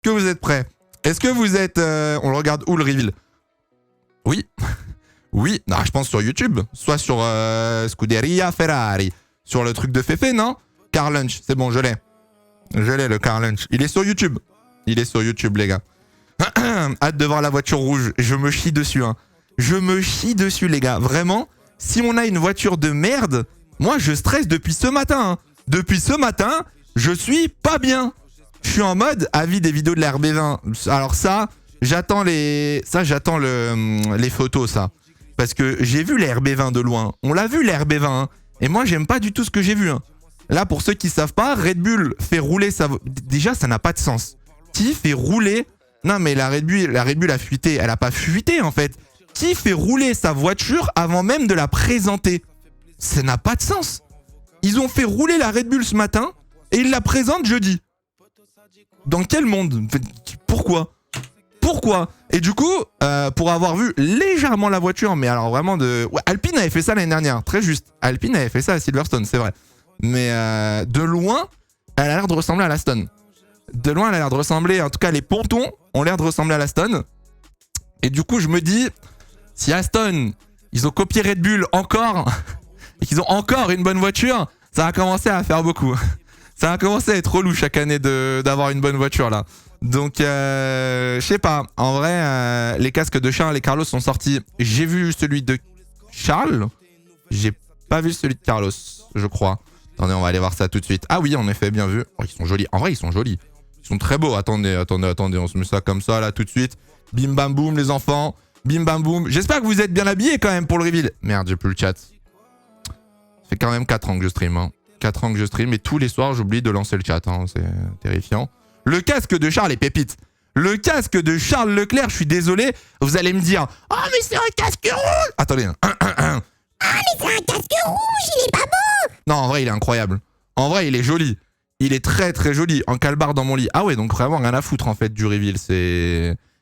que vous êtes prêts? Est-ce que vous êtes... on le regarde où le reveal? Oui. Oui, non, je pense sur YouTube. Soit sur Scuderia Ferrari. Sur le truc de Fefe, non? Car Lunch, c'est bon, je l'ai. Je l'ai, le Car Lunch. Il est sur YouTube. Il est sur YouTube, les gars. Hâte de voir la voiture rouge. Je me chie dessus, hein. Je me chie dessus, les gars. Vraiment, si on a une voiture de merde, moi, je stresse depuis ce matin. Hein. Depuis ce matin, je suis pas bien. Je suis en mode avis des vidéos de la RB20. Alors ça, j'attends les photos, ça. Parce que j'ai vu la RB20 de loin. On l'a vu, la RB20. Hein. Et moi, j'aime pas du tout ce que j'ai vu. Hein. Là, pour ceux qui savent pas, Red Bull fait rouler sa... Déjà, ça n'a pas de sens. Qui fait rouler... Non, mais la Red Bull a fuité. Elle a pas fuité, en fait. Qui fait rouler sa voiture avant même de la présenter? Ça n'a pas de sens. Ils ont fait rouler la Red Bull ce matin et ils la présentent jeudi. Dans quel monde? Pourquoi? Pourquoi? Et du coup, pour avoir vu légèrement la voiture, mais alors vraiment de... Ouais, Alpine avait fait ça l'année dernière, très juste. Alpine avait fait ça à Silverstone, c'est vrai. Mais de loin, elle a l'air de ressembler à la Stone. De loin, elle a l'air de ressembler... En tout cas, les pontons ont l'air de ressembler à la Stone. Et du coup, je me dis, si Aston, ils ont copié Red Bull encore, et qu'ils ont encore une bonne voiture, ça va commencer à faire beaucoup. Ça va commencer à être relou chaque année d'avoir une bonne voiture, là. Donc, je sais pas. En vrai, les casques de Charles et Carlos sont sortis. J'ai vu celui de Charles. J'ai pas vu celui de Carlos, je crois. Attendez, on va aller voir ça tout de suite. Ah oui, en effet, bien vu. Oh, ils sont jolis. En vrai, ils sont jolis. Ils sont très beaux. Attendez. On se met ça comme ça, là, tout de suite. Bim bam boum, les enfants. Bim bam boum. J'espère que vous êtes bien habillés quand même pour le reveal. Merde, j'ai plus le chat. Ça fait quand même 4 ans que je stream. Hein. 4 ans que je stream et tous les soirs, j'oublie de lancer le chat. Hein. C'est terrifiant. Le casque de Charles est pépite. Le casque de Charles Leclerc, je suis désolé. Vous allez me dire, oh, mais c'est un casque rouge. Attendez. Ah, mais c'est un casque rouge, il est pas beau. Non, en vrai, il est incroyable. En vrai, il est joli. Il est très très joli. En calbar dans mon lit. Ah ouais, donc vraiment rien à foutre en fait du reveal.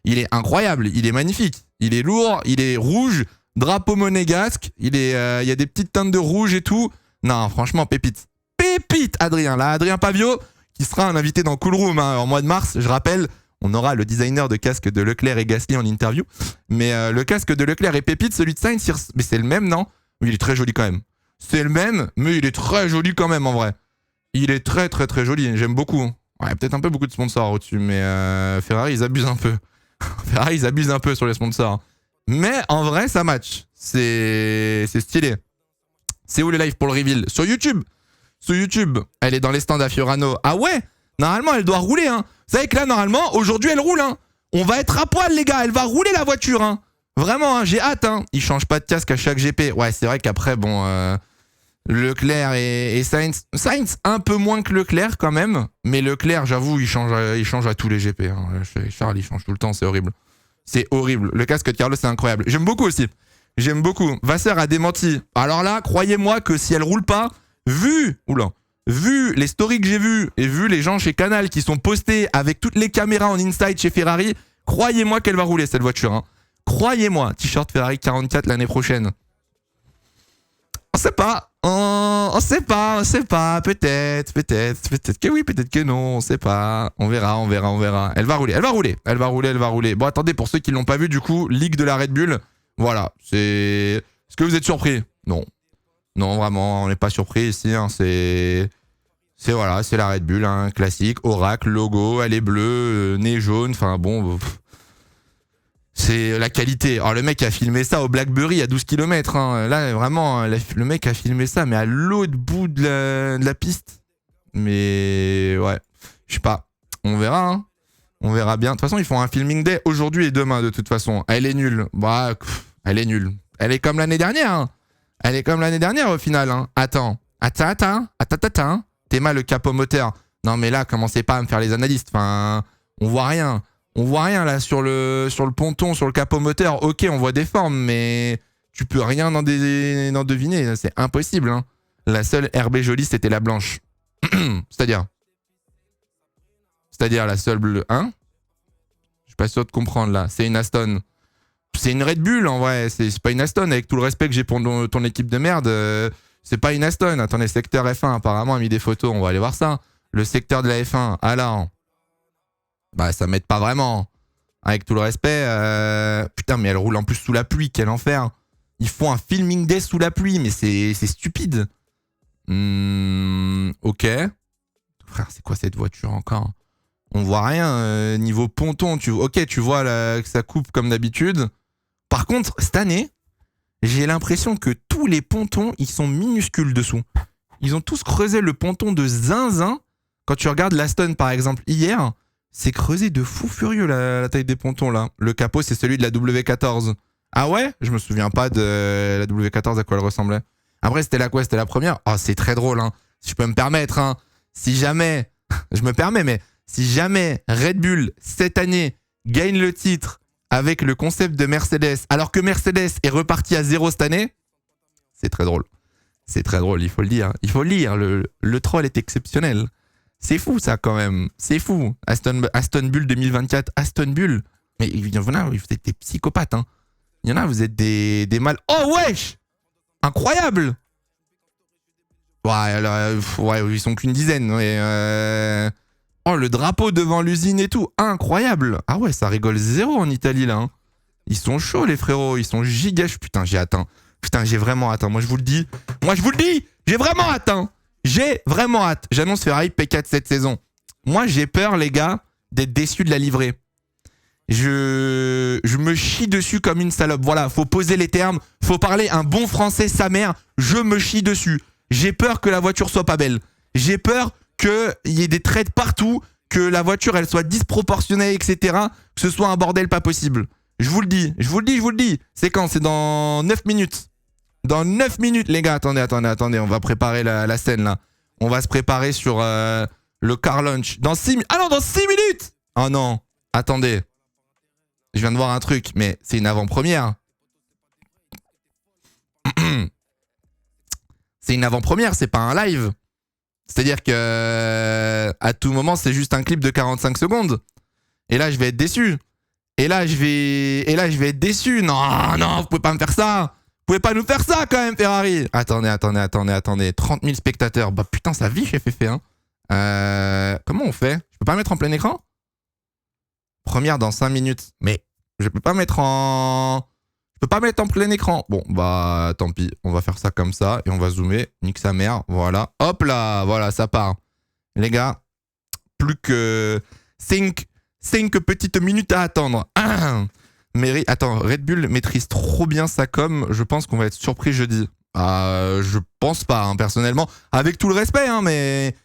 Il est incroyable. Il est magnifique. Il est lourd. Il est rouge. Drapeau monégasque. Il y a des petites teintes de rouge et tout. Non, franchement, pépite. Pépite, Adrien. Là, Adrien Pavio, qui sera un invité dans Cool Room hein, en mois de mars. Je rappelle, on aura le designer de casque de Leclerc et Gasly en interview. Mais le casque de Leclerc et pépite, celui de Sainz, mais c'est le même, non? Oui, il est très joli quand même. C'est le même, mais il est très joli quand même en vrai. Il est très très très joli, j'aime beaucoup. Ouais, peut-être un peu beaucoup de sponsors au-dessus, mais Ferrari, ils abusent un peu. Ferrari, ils abusent un peu sur les sponsors. Mais en vrai, ça match. C'est stylé. C'est où le live pour le reveal? Sur YouTube. Sur YouTube. Elle est dans les stands à Fiorano. Ah ouais? Normalement, elle doit rouler. Hein. Vous savez que là, normalement, aujourd'hui, elle roule. Hein. On va être à poil, les gars. Elle va rouler la voiture. Hein. Vraiment, hein, j'ai hâte. Hein. Ils changent pas de casque à chaque GP. Ouais, c'est vrai qu'après, bon... Leclerc et Sainz. Sainz, un peu moins que Leclerc quand même. Mais Leclerc, j'avoue, il change à tous les GP. Hein. Charles, il change tout le temps. C'est horrible. C'est horrible. Le casque de Carlos, c'est incroyable. J'aime beaucoup aussi. J'aime beaucoup. Vasseur a démenti. Alors là, croyez-moi que si elle roule pas, vu les stories que j'ai vues et vu les gens chez Canal qui sont postés avec toutes les caméras en inside chez Ferrari, croyez-moi qu'elle va rouler cette voiture. Hein. Croyez-moi. T-shirt Ferrari 44 l'année prochaine. On sait pas. On sait pas. Peut-être que oui, peut-être que non. On sait pas. On verra. Elle va rouler. Bon, attendez, pour ceux qui l'ont pas vu, du coup, Ligue de la Red Bull. Voilà. Est-ce que vous êtes surpris? Non. Non, vraiment, on n'est pas surpris ici. Hein. C'est la Red Bull, hein, classique. Oracle, logo, elle est bleue, nez jaune. Enfin bon. C'est la qualité. Alors le mec a filmé ça au Blackberry à 12 km. Hein. Là, vraiment, le mec a filmé ça, mais à l'autre bout de la piste. Mais ouais, je sais pas. On verra. Hein. On verra bien. De toute façon, ils font un filming day aujourd'hui et demain, de toute façon. Elle est nulle. Bah, elle est nulle. Elle est comme l'année dernière. Hein. Elle est comme l'année dernière au final. Hein. Attends. T'es mal le capot moteur. Non, mais là, commencez pas à me faire les analystes. Enfin, on voit rien. On voit rien là sur le ponton, sur le capot moteur. Ok, on voit des formes, mais tu peux rien en deviner. C'est impossible. Hein. La seule RB jolie, c'était la blanche. C'est-à-dire la seule bleue. Hein? Je suis pas sûr de comprendre là. C'est une Aston. C'est une Red Bull en vrai. C'est pas une Aston. Avec tout le respect que j'ai pour ton équipe de merde, c'est pas une Aston. Attendez, secteur F1 apparemment a mis des photos. On va aller voir ça. Le secteur de la F1. Alors. Bah, ça m'aide pas vraiment. Avec tout le respect. Putain, mais elle roule en plus sous la pluie. Quel enfer. Ils font un filming day sous la pluie, mais c'est stupide. Ok. Frère, c'est quoi cette voiture encore? On voit rien. Niveau ponton, tu vois là, que ça coupe comme d'habitude. Par contre, cette année, j'ai l'impression que tous les pontons, ils sont minuscules dessous. Ils ont tous creusé le ponton de zinzin. Quand tu regardes l'Aston, par exemple, hier, c'est creusé de fou furieux la taille des pontons, là. Le capot, c'est celui de la W14. Ah ouais? Je me souviens pas de la W14, à quoi elle ressemblait. Après, c'était la quoi? C'était la première? Oh, c'est très drôle, hein. Si je peux me permettre, hein. Si jamais... je me permets, mais... Si jamais Red Bull, cette année, gagne le titre avec le concept de Mercedes, alors que Mercedes est reparti à 0 cette année, c'est très drôle. C'est très drôle, il faut le dire. Il faut le lire, le troll est exceptionnel. C'est fou ça quand même, c'est fou. Aston Bull 2024, Aston Bull. Mais il y en a, vous êtes des psychopathes. Hein. Il y en a, vous êtes des mal... Oh wesh! Incroyable! Ouais, alors, ouais, ils sont qu'une dizaine. Ouais, Oh, le drapeau devant l'usine et tout, incroyable. Ah ouais, ça rigole zéro en Italie là. Hein. Ils sont chauds les frérots, ils sont gigas. Putain, j'ai atteint. Putain, j'ai vraiment hâte. Moi, je vous le dis. J'ai vraiment hâte. Hein. J'ai vraiment hâte. J'annonce Ferrari P4 cette saison. Moi, j'ai peur, les gars, d'être déçu de la livrée. Je me chie dessus comme une salope. Voilà, faut poser les termes. Faut parler un bon français, sa mère. Je me chie dessus. J'ai peur que la voiture soit pas belle. J'ai peur qu'il y ait des traits partout, que la voiture elle soit disproportionnée, etc. Que ce soit un bordel pas possible. Je vous le dis. C'est quand? C'est dans 9 minutes. Dans 9 minutes, les gars. Attendez. On va préparer la scène là. On va se préparer sur le car launch. Dans 6 minutes. Ah non, dans 6 minutes! Oh non. Attendez. Je viens de voir un truc, mais c'est une avant-première. C'est une avant-première, c'est pas un live. C'est-à-dire que à tout moment, c'est juste un clip de 45 secondes. Et là, je vais être déçu. Et là, je vais être déçu. Non, vous pouvez pas me faire ça. Vous pouvez pas nous faire ça quand même, Ferrari. Attendez. 30 000 spectateurs. Bah putain, ça vit chez Féfé. Hein. Comment on fait? Je peux pas mettre en plein écran? Première dans 5 minutes. Mais je peux pas mettre en... Je peux pas mettre en plein écran. Bon, bah, tant pis. On va faire ça comme ça et on va zoomer. Nique sa mère. Voilà. Hop là. Voilà, ça part. Les gars, plus que 5 petites minutes à attendre. Mais attends, Red Bull maîtrise trop bien sa com. Je pense qu'on va être surpris jeudi. Je pense pas, hein, personnellement. Avec tout le respect, hein, mais...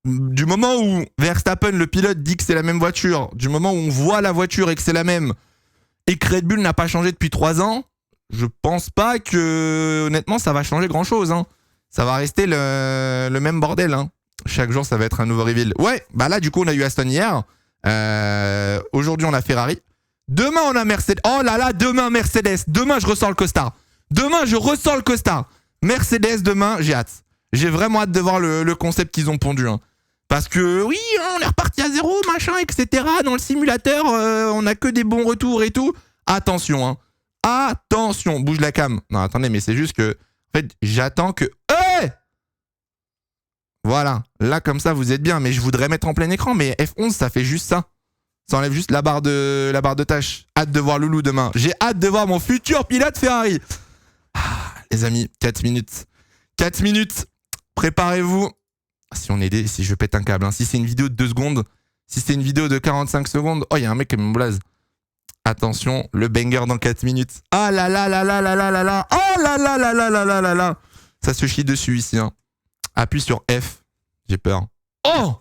Du moment où Verstappen, le pilote, dit que c'est la même voiture, du moment où on voit la voiture et que c'est la même, et que Red Bull n'a pas changé depuis 3 ans, je pense pas que, honnêtement, ça va changer grand-chose. Hein. Ça va rester le même bordel. Hein. Chaque jour, ça va être un nouveau reveal. Ouais, bah là, du coup, on a eu Aston hier. Aujourd'hui, on a Ferrari. Demain, on a Mercedes. Oh là là, demain, Mercedes. Demain, je ressors le costard. Mercedes, demain, j'ai hâte. J'ai vraiment hâte de voir le concept qu'ils ont pondu. Hein. Parce que oui, on est reparti à 0, machin, etc. Dans le simulateur, on a que des bons retours et tout. Attention, hein. Attention, bouge la cam. Non, attendez, mais c'est juste que... En fait, j'attends que... Hey! Voilà, là comme ça, vous êtes bien. Mais je voudrais mettre en plein écran, mais F11, ça fait juste ça. Ça enlève juste la barre de tâche. Hâte de voir Loulou demain. J'ai hâte de voir mon futur pilote Ferrari. Les amis, 4 minutes. 4 minutes. Préparez-vous. Si je pète un câble, hein. Si c'est une vidéo de 2 secondes, si c'est une vidéo de 45 secondes, oh, il y a un mec qui me blase. Attention, le banger dans 4 minutes. Ah là là là là là là là là. Oh là là là là là là là là. Ça se chie dessus ici. Hein. Appuie sur F. J'ai peur. Oh!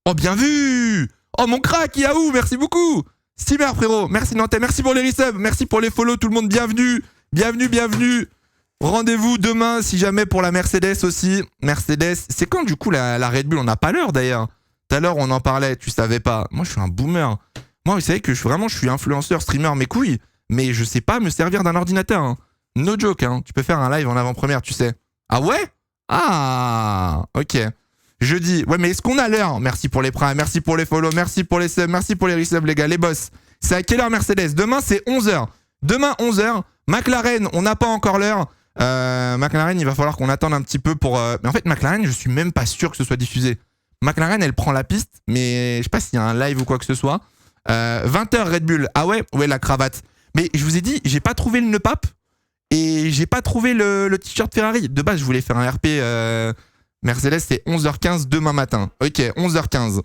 Oh, bien vu! Oh, mon crack, Yahoo, merci beaucoup! Steamer, frérot, merci Nantais, merci pour les resubs, merci pour les follow, tout le monde, bienvenue! Bienvenue! Rendez-vous demain, si jamais, pour la Mercedes aussi. Mercedes, c'est quand du coup la Red Bull? On n'a pas l'heure d'ailleurs. Tout à l'heure, on en parlait, tu savais pas. Moi, je suis un boomer. Moi, vous savez que je suis influenceur, streamer, mes couilles, mais je sais pas me servir d'un ordinateur. Hein. No joke, hein. Tu peux faire un live en avant-première, tu sais. Ah ouais? Ah, ok. Jeudi, ouais, mais est-ce qu'on a l'heure? Merci pour les primes, merci pour les follow, merci pour les subs, merci pour les resubs, les gars, les boss. C'est à quelle heure Mercedes? Demain, c'est 11h. Demain, 11h. McLaren, on n'a pas encore l'heure. McLaren, il va falloir qu'on attende un petit peu pour... Mais en fait, McLaren, je suis même pas sûr que ce soit diffusé. McLaren, elle prend la piste, mais je sais pas s'il y a un live ou quoi que ce soit. 20h Red Bull. Ah ouais, la cravate. Mais je vous ai dit, j'ai pas trouvé le nœud pape et j'ai pas trouvé le t-shirt Ferrari. De base, je voulais faire un RP Mercedes, c'est 11h15 demain matin. Ok, 11h15.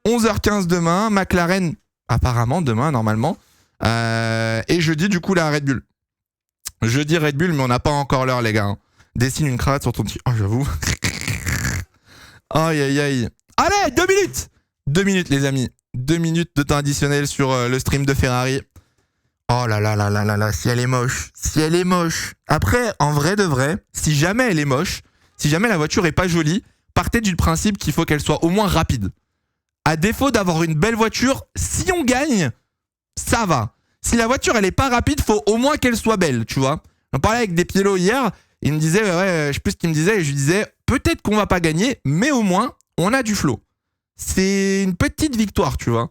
11h15 demain, McLaren, apparemment demain, normalement. Et jeudi, du coup, la Red Bull. Jeudi Red Bull, mais on n'a pas encore l'heure, les gars. Hein. Dessine une cravate sur ton t-shirt. Oh, j'avoue. Aïe, aïe, aïe. Allez, 2 minutes 2 minutes, les amis. 2 minutes de temps additionnel sur le stream de Ferrari. Oh là là là là là là, si elle est moche. Si elle est moche. Après, en vrai de vrai, si jamais elle est moche, si jamais la voiture est pas jolie, partez du principe qu'il faut qu'elle soit au moins rapide. À défaut d'avoir une belle voiture, si on gagne, ça va. Si la voiture elle est pas rapide, faut au moins qu'elle soit belle, tu vois. On parlait avec des Pielo hier, il me disait, ouais, je sais plus ce qu'il me disait, et je lui disais, peut-être qu'on va pas gagner, mais au moins, on a du flow. C'est une petite victoire, tu vois.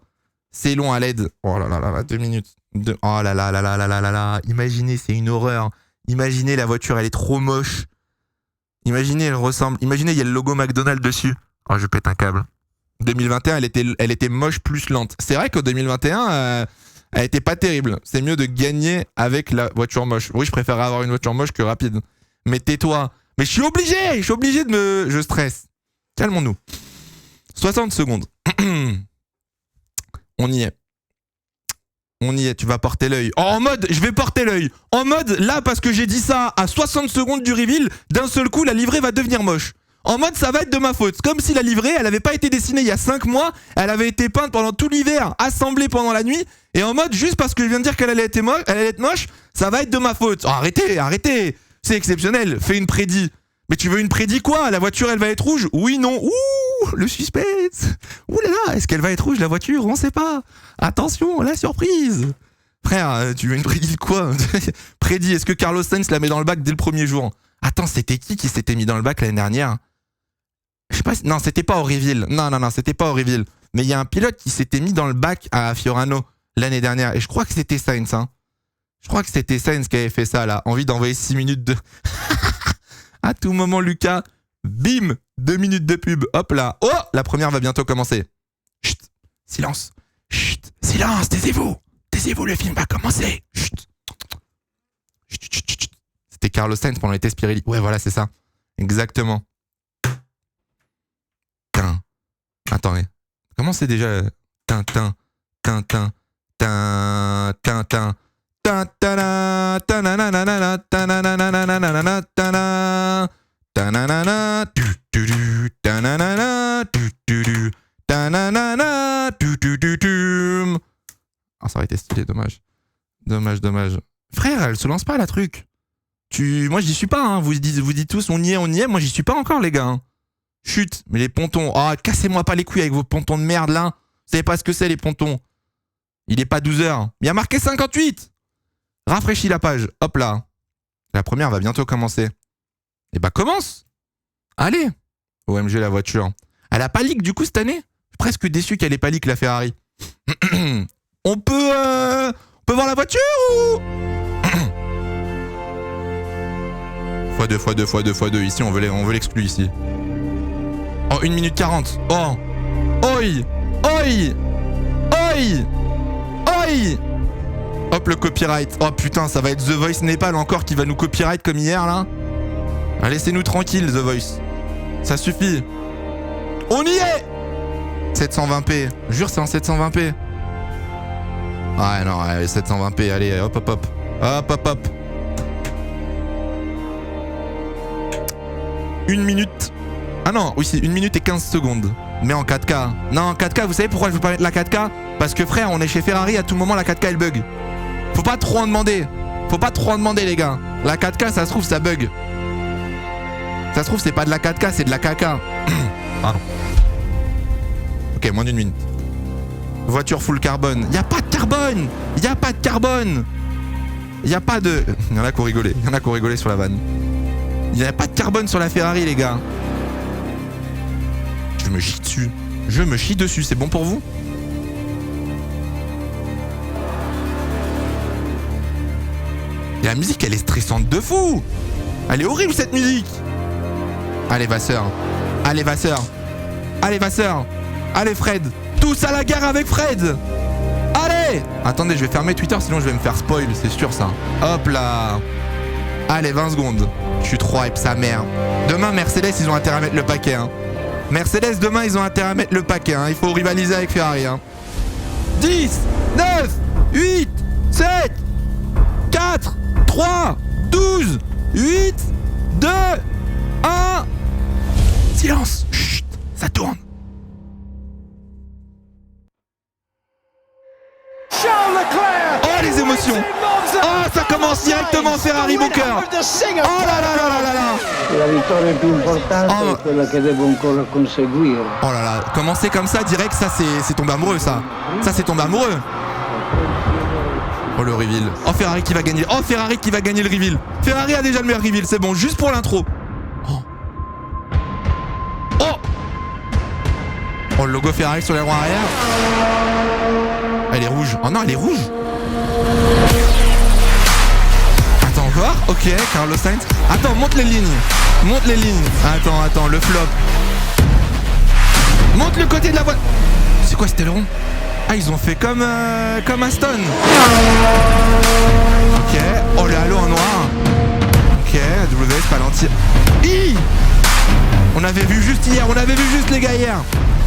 C'est long à l'aide. Oh là là là, 2 minutes. Oh là là là là là là là là. Imaginez, c'est une horreur. Imaginez, la voiture, elle est trop moche. Imaginez, elle ressemble. Imaginez, il y a le logo McDonald's dessus. Oh, je pète un câble. 2021, elle était moche plus lente. C'est vrai qu'au 2021, elle était pas terrible. C'est mieux de gagner avec la voiture moche. Oui, je préfère avoir une voiture moche que rapide. Mais tais-toi. Mais je suis obligé de me... Je stresse. Calmons-nous. 60 secondes. On y est. On y est, tu vas porter l'œil. Oh, en mode, je vais porter l'œil. En mode, là, parce que j'ai dit ça à 60 secondes du reveal, d'un seul coup, la livrée va devenir moche. En mode, ça va être de ma faute. Comme si la livrée, elle avait pas été dessinée il y a 5 mois, elle avait été peinte pendant tout l'hiver, assemblée pendant la nuit, et en mode, juste parce que je viens de dire qu'elle allait être moche, ça va être de ma faute. Oh, arrêtez. C'est exceptionnel. Fais une prédit. Mais tu veux une prédit quoi? La voiture, elle va être rouge? Oui, non. Ouh, le suspense. Ouh là là, est-ce qu'elle va être rouge, la voiture? On sait pas. Attention, la surprise. Frère, tu veux une prédit de quoi? Prédit, est-ce que Carlos Sainz la met dans le bac dès le premier jour? Attends, c'était qui s'était mis dans le bac l'année dernière? Je sais pas, non, c'était pas au reveal. Non, c'était pas au reveal. Mais il y a un pilote qui s'était mis dans le bac à Fiorano l'année dernière. Et je crois que c'était Sainz, hein. Je crois que c'était Sainz qui avait fait ça, là. Envie d'envoyer 6 minutes de... À tout moment, Lucas, bim, 2 minutes de pub. Hop là. Oh, la première va bientôt commencer. Chut, silence. Chut, silence, taisez-vous. Taisez-vous, le film va commencer. Chut. Chut. C'était Carlos Sainz pendant les tests Pirelli. Ouais, voilà, c'est ça. Exactement. Attendez. Comment c'est déjà Tintin. Ah, ça aurait été stylé, dommage. Dommage. Frère, elle se lance pas la truc. Moi j'y suis pas, hein. Vous dites tous on y est, moi j'y suis pas encore les gars. Hein. Chut, mais les pontons. Oh, cassez-moi pas les couilles avec vos pontons de merde là. Vous savez pas ce que c'est les pontons. Il est pas 12h. Il y a marqué 58. Rafraîchis la page. Hop là. La première va bientôt commencer. Et bah commence. Allez. OMG la voiture. Elle a pas leak du coup cette année? Je suis presque déçu qu'elle ait pas leak la Ferrari. On peut voir la voiture ou... x2. Ici on veut l'exclure ici. Oh 1 minute 40. Oh. Oi. Hop le copyright. Oh putain, ça va être The Voice Népal encore qui va nous copyright comme hier là. Ah, laissez-nous tranquille The Voice. Ça suffit. On y est. 720p. Jure c'est en 720p. Ah non, 720p, allez, hop. 1 minute. Ah non, oui, c'est 1 minute et 15 secondes. Mais en 4K. Non, en 4K, vous savez pourquoi je veux pas mettre la 4K? Parce que frère, on est chez Ferrari, à tout moment la 4K elle bug. Faut pas trop en demander, les gars. La 4K, ça se trouve, ça bug. Ça se trouve, c'est pas de la 4K, c'est de la caca. Pardon. Ok, moins d'1 minute. Voiture full carbone. Y a pas de carbone. Il y a pas de... Il y en a qui ont rigolé sur la vanne. Il n'y a pas de carbone sur la Ferrari, les gars. Je me chie dessus. C'est bon pour vous? Et la musique, elle est stressante de fou. Elle est horrible, cette musique. Allez, Vasseur. Allez, Vasseur. Allez, Fred. Tous à la guerre avec Fred. Allez. Attendez, je vais fermer Twitter, sinon je vais me faire spoil, c'est sûr ça. Hop là. Allez, 20 secondes. Je suis trop hype, sa mère. Demain, Mercedes, ils ont intérêt à mettre le paquet. Hein. Mercedes, demain, ils ont intérêt à mettre le paquet. Hein. Il faut rivaliser avec Ferrari. Hein. 10, 9, 8, 7, 4, 3, 12, 8, 2, 1. Silence. Chut, ça tourne. Oh, les émotions. Oh, ça commence directement Ferrari mon cœur. Oh là là là là là là. La vittoria più importante è quella che devo ancora conseguire. Oh là là, commencer comme ça direct, ça c'est tomber amoureux ça. Ça c'est tomber amoureux. Oh le reveal. Oh Ferrari qui va gagner. Oh Ferrari qui va gagner le reveal. Ferrari a déjà le meilleur reveal, c'est bon, juste pour l'intro. Oh. Oh. Oh le logo Ferrari sur les roues arrière. Elle est rouge. Oh non, elle est rouge. Attends encore. Ok, Carlos Sainz. Attends, monte les lignes. Monte les lignes. Attends, le flop. Monte le côté de la voie. C'est quoi cet aileron? Ah, ils ont fait comme Aston. Ok. Oh, le halo en noir. Ok, WS Palantir. On avait vu juste hier, les gars hier.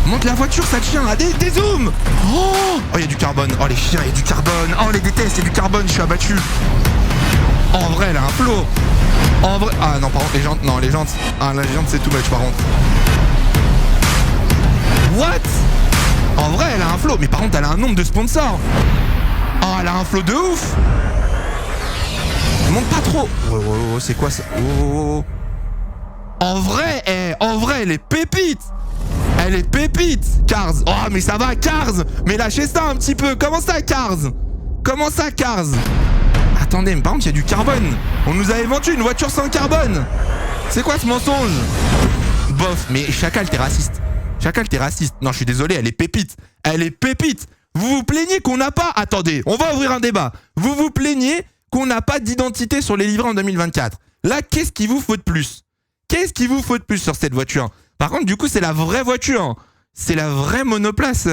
Monte la voiture, ça tient. Ah, des zooms. Oh, il y a du carbone. Oh, les chiens, il y a du carbone. Oh, les détestes, il y a du carbone, je suis abattu. En vrai, elle a un flot. En vrai. Ah non, par contre, les jantes. Non, les jantes. Ah, la jante, c'est too much, par contre. What? En vrai, elle a un flot. Mais par contre, elle a un nombre de sponsors. Oh, elle a un flot de ouf. Monte pas trop. Oh, c'est quoi ça? Oh. En vrai, elle est pépite. Elle est pépite, Cars. Oh, mais ça va, Cars. Mais lâchez ça un petit peu. Comment ça, Cars? Comment ça, Cars? Attendez, mais par contre, il y a du carbone. On nous avait vendu une voiture sans carbone. C'est quoi ce mensonge? Bof, mais Chacal, t'es raciste. Chacal, t'es raciste. Non, je suis désolé, elle est pépite. Elle est pépite. Vous vous plaignez qu'on n'a pas... Attendez, on va ouvrir un débat. Vous vous plaignez qu'on n'a pas d'identité sur les livrets en 2024. Là, qu'est-ce qu'il vous faut de plus? Qu'est-ce qu'il vous faut de plus sur cette voiture? Par contre, du coup, c'est la vraie voiture. C'est la vraie monoplace. Oh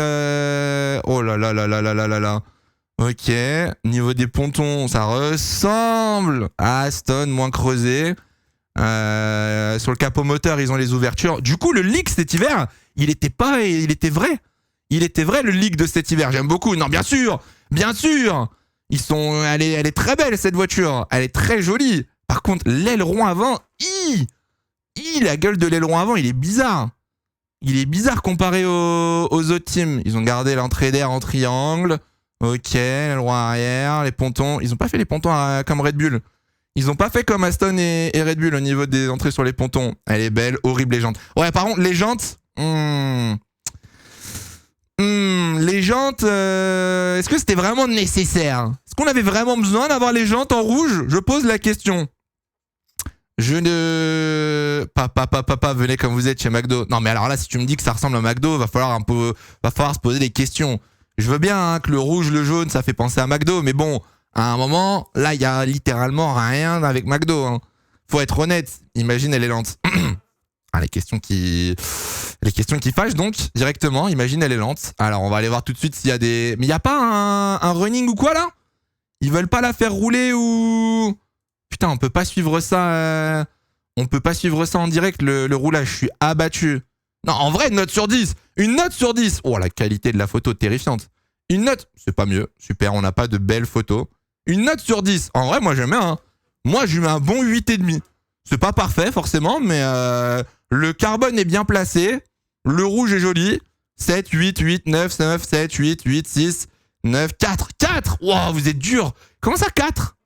là là là là là là là là. Ok. Niveau des pontons, ça ressemble à Aston, moins creusé. Sur le capot moteur, ils ont les ouvertures. Du coup, le leak cet hiver, il était vrai. Il était vrai, le leak de cet hiver. J'aime beaucoup. Non, bien sûr. Bien sûr. Elle est très belle, cette voiture. Elle est très jolie. Par contre, l'aileron avant, la gueule de l'aileron avant, il est bizarre. Il est bizarre comparé aux autres teams. Ils ont gardé l'entrée d'air en triangle. Ok, l'aileron arrière, les pontons. Ils ont pas fait les pontons comme Red Bull. Ils ont pas fait comme Aston et Red Bull au niveau des entrées sur les pontons. Elle est belle, horrible les jantes. Ouais, par contre, les jantes... les jantes... est-ce que c'était vraiment nécessaire? Est-ce qu'on avait vraiment besoin d'avoir les jantes en rouge? Je pose la question. Papa, venez comme vous êtes chez McDo. Non mais alors là, si tu me dis que ça ressemble à McDo, va falloir se poser des questions. Je veux bien que le rouge, le jaune, ça fait penser à McDo, mais bon, à un moment, là, il y a littéralement rien avec McDo. Hein. Faut être honnête. Imagine, elle est lente. Les questions qui fâchent donc directement. Imagine, elle est lente. Alors, on va aller voir tout de suite s'il y a des... Mais il y a pas un running ou quoi là? Ils veulent pas la faire rouler ou... Putain, on peut pas suivre ça. On peut pas suivre ça en direct, le roulage. Je suis abattu. Non, en vrai, une note sur 10. Une note sur 10. Oh, la qualité de la photo, terrifiante. Une note, c'est pas mieux. Super, on n'a pas de belles photos. Une note sur 10. En vrai, moi, j'aime bien. Hein. Moi, je lui mets un bon 8,5. C'est pas parfait, forcément, mais le carbone est bien placé. Le rouge est joli. 7, 8, 8, 9, 9, 7, 8, 8, 6, 9, 4. 4. Wow, vous êtes dur. Comment ça, 4?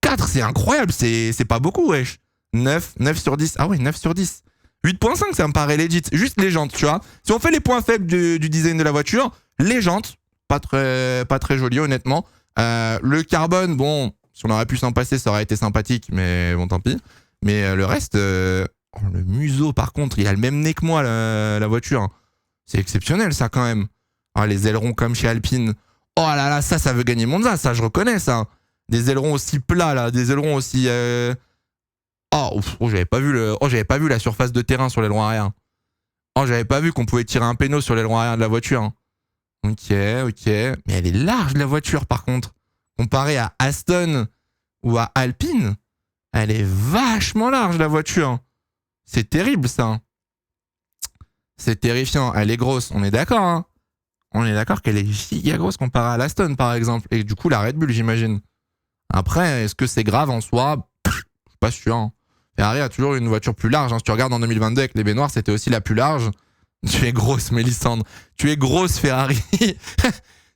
4, c'est incroyable. C'est pas beaucoup, wesh. 9 sur 10. Ah ouais, 9 sur 10. 8.5, ça me paraît legit. Juste les jantes, tu vois. Si on fait les points faibles du design de la voiture, les jantes, pas très jolies, honnêtement. Le carbone, bon, si on aurait pu s'en passer, ça aurait été sympathique, mais bon, tant pis. Mais le reste, le museau, par contre, il a le même nez que moi, la voiture. C'est exceptionnel, ça, quand même. Ah, les ailerons comme chez Alpine. Oh là là, ça veut gagner Monza, ça, je reconnais, ça. Des ailerons aussi plats, là. Des ailerons aussi... j'avais pas vu la surface de terrain sur l'aileron arrière. Oh, j'avais pas vu qu'on pouvait tirer un péno sur l'aileron arrière de la voiture. Hein. Ok. Mais elle est large, la voiture, par contre. Comparée à Aston ou à Alpine, elle est vachement large, la voiture. C'est terrible, ça. C'est terrifiant. Elle est grosse, on est d'accord, hein. On est d'accord qu'elle est giga grosse comparée à l'Aston, par exemple. Et du coup, la Red Bull, j'imagine. Après, est-ce que c'est grave en soi? Je suis pas sûr. Hein. Ferrari a toujours une voiture plus large. Hein. Si tu regardes en 2022 avec les baignoires, c'était aussi la plus large. Tu es grosse, Mélissandre. Tu es grosse, Ferrari.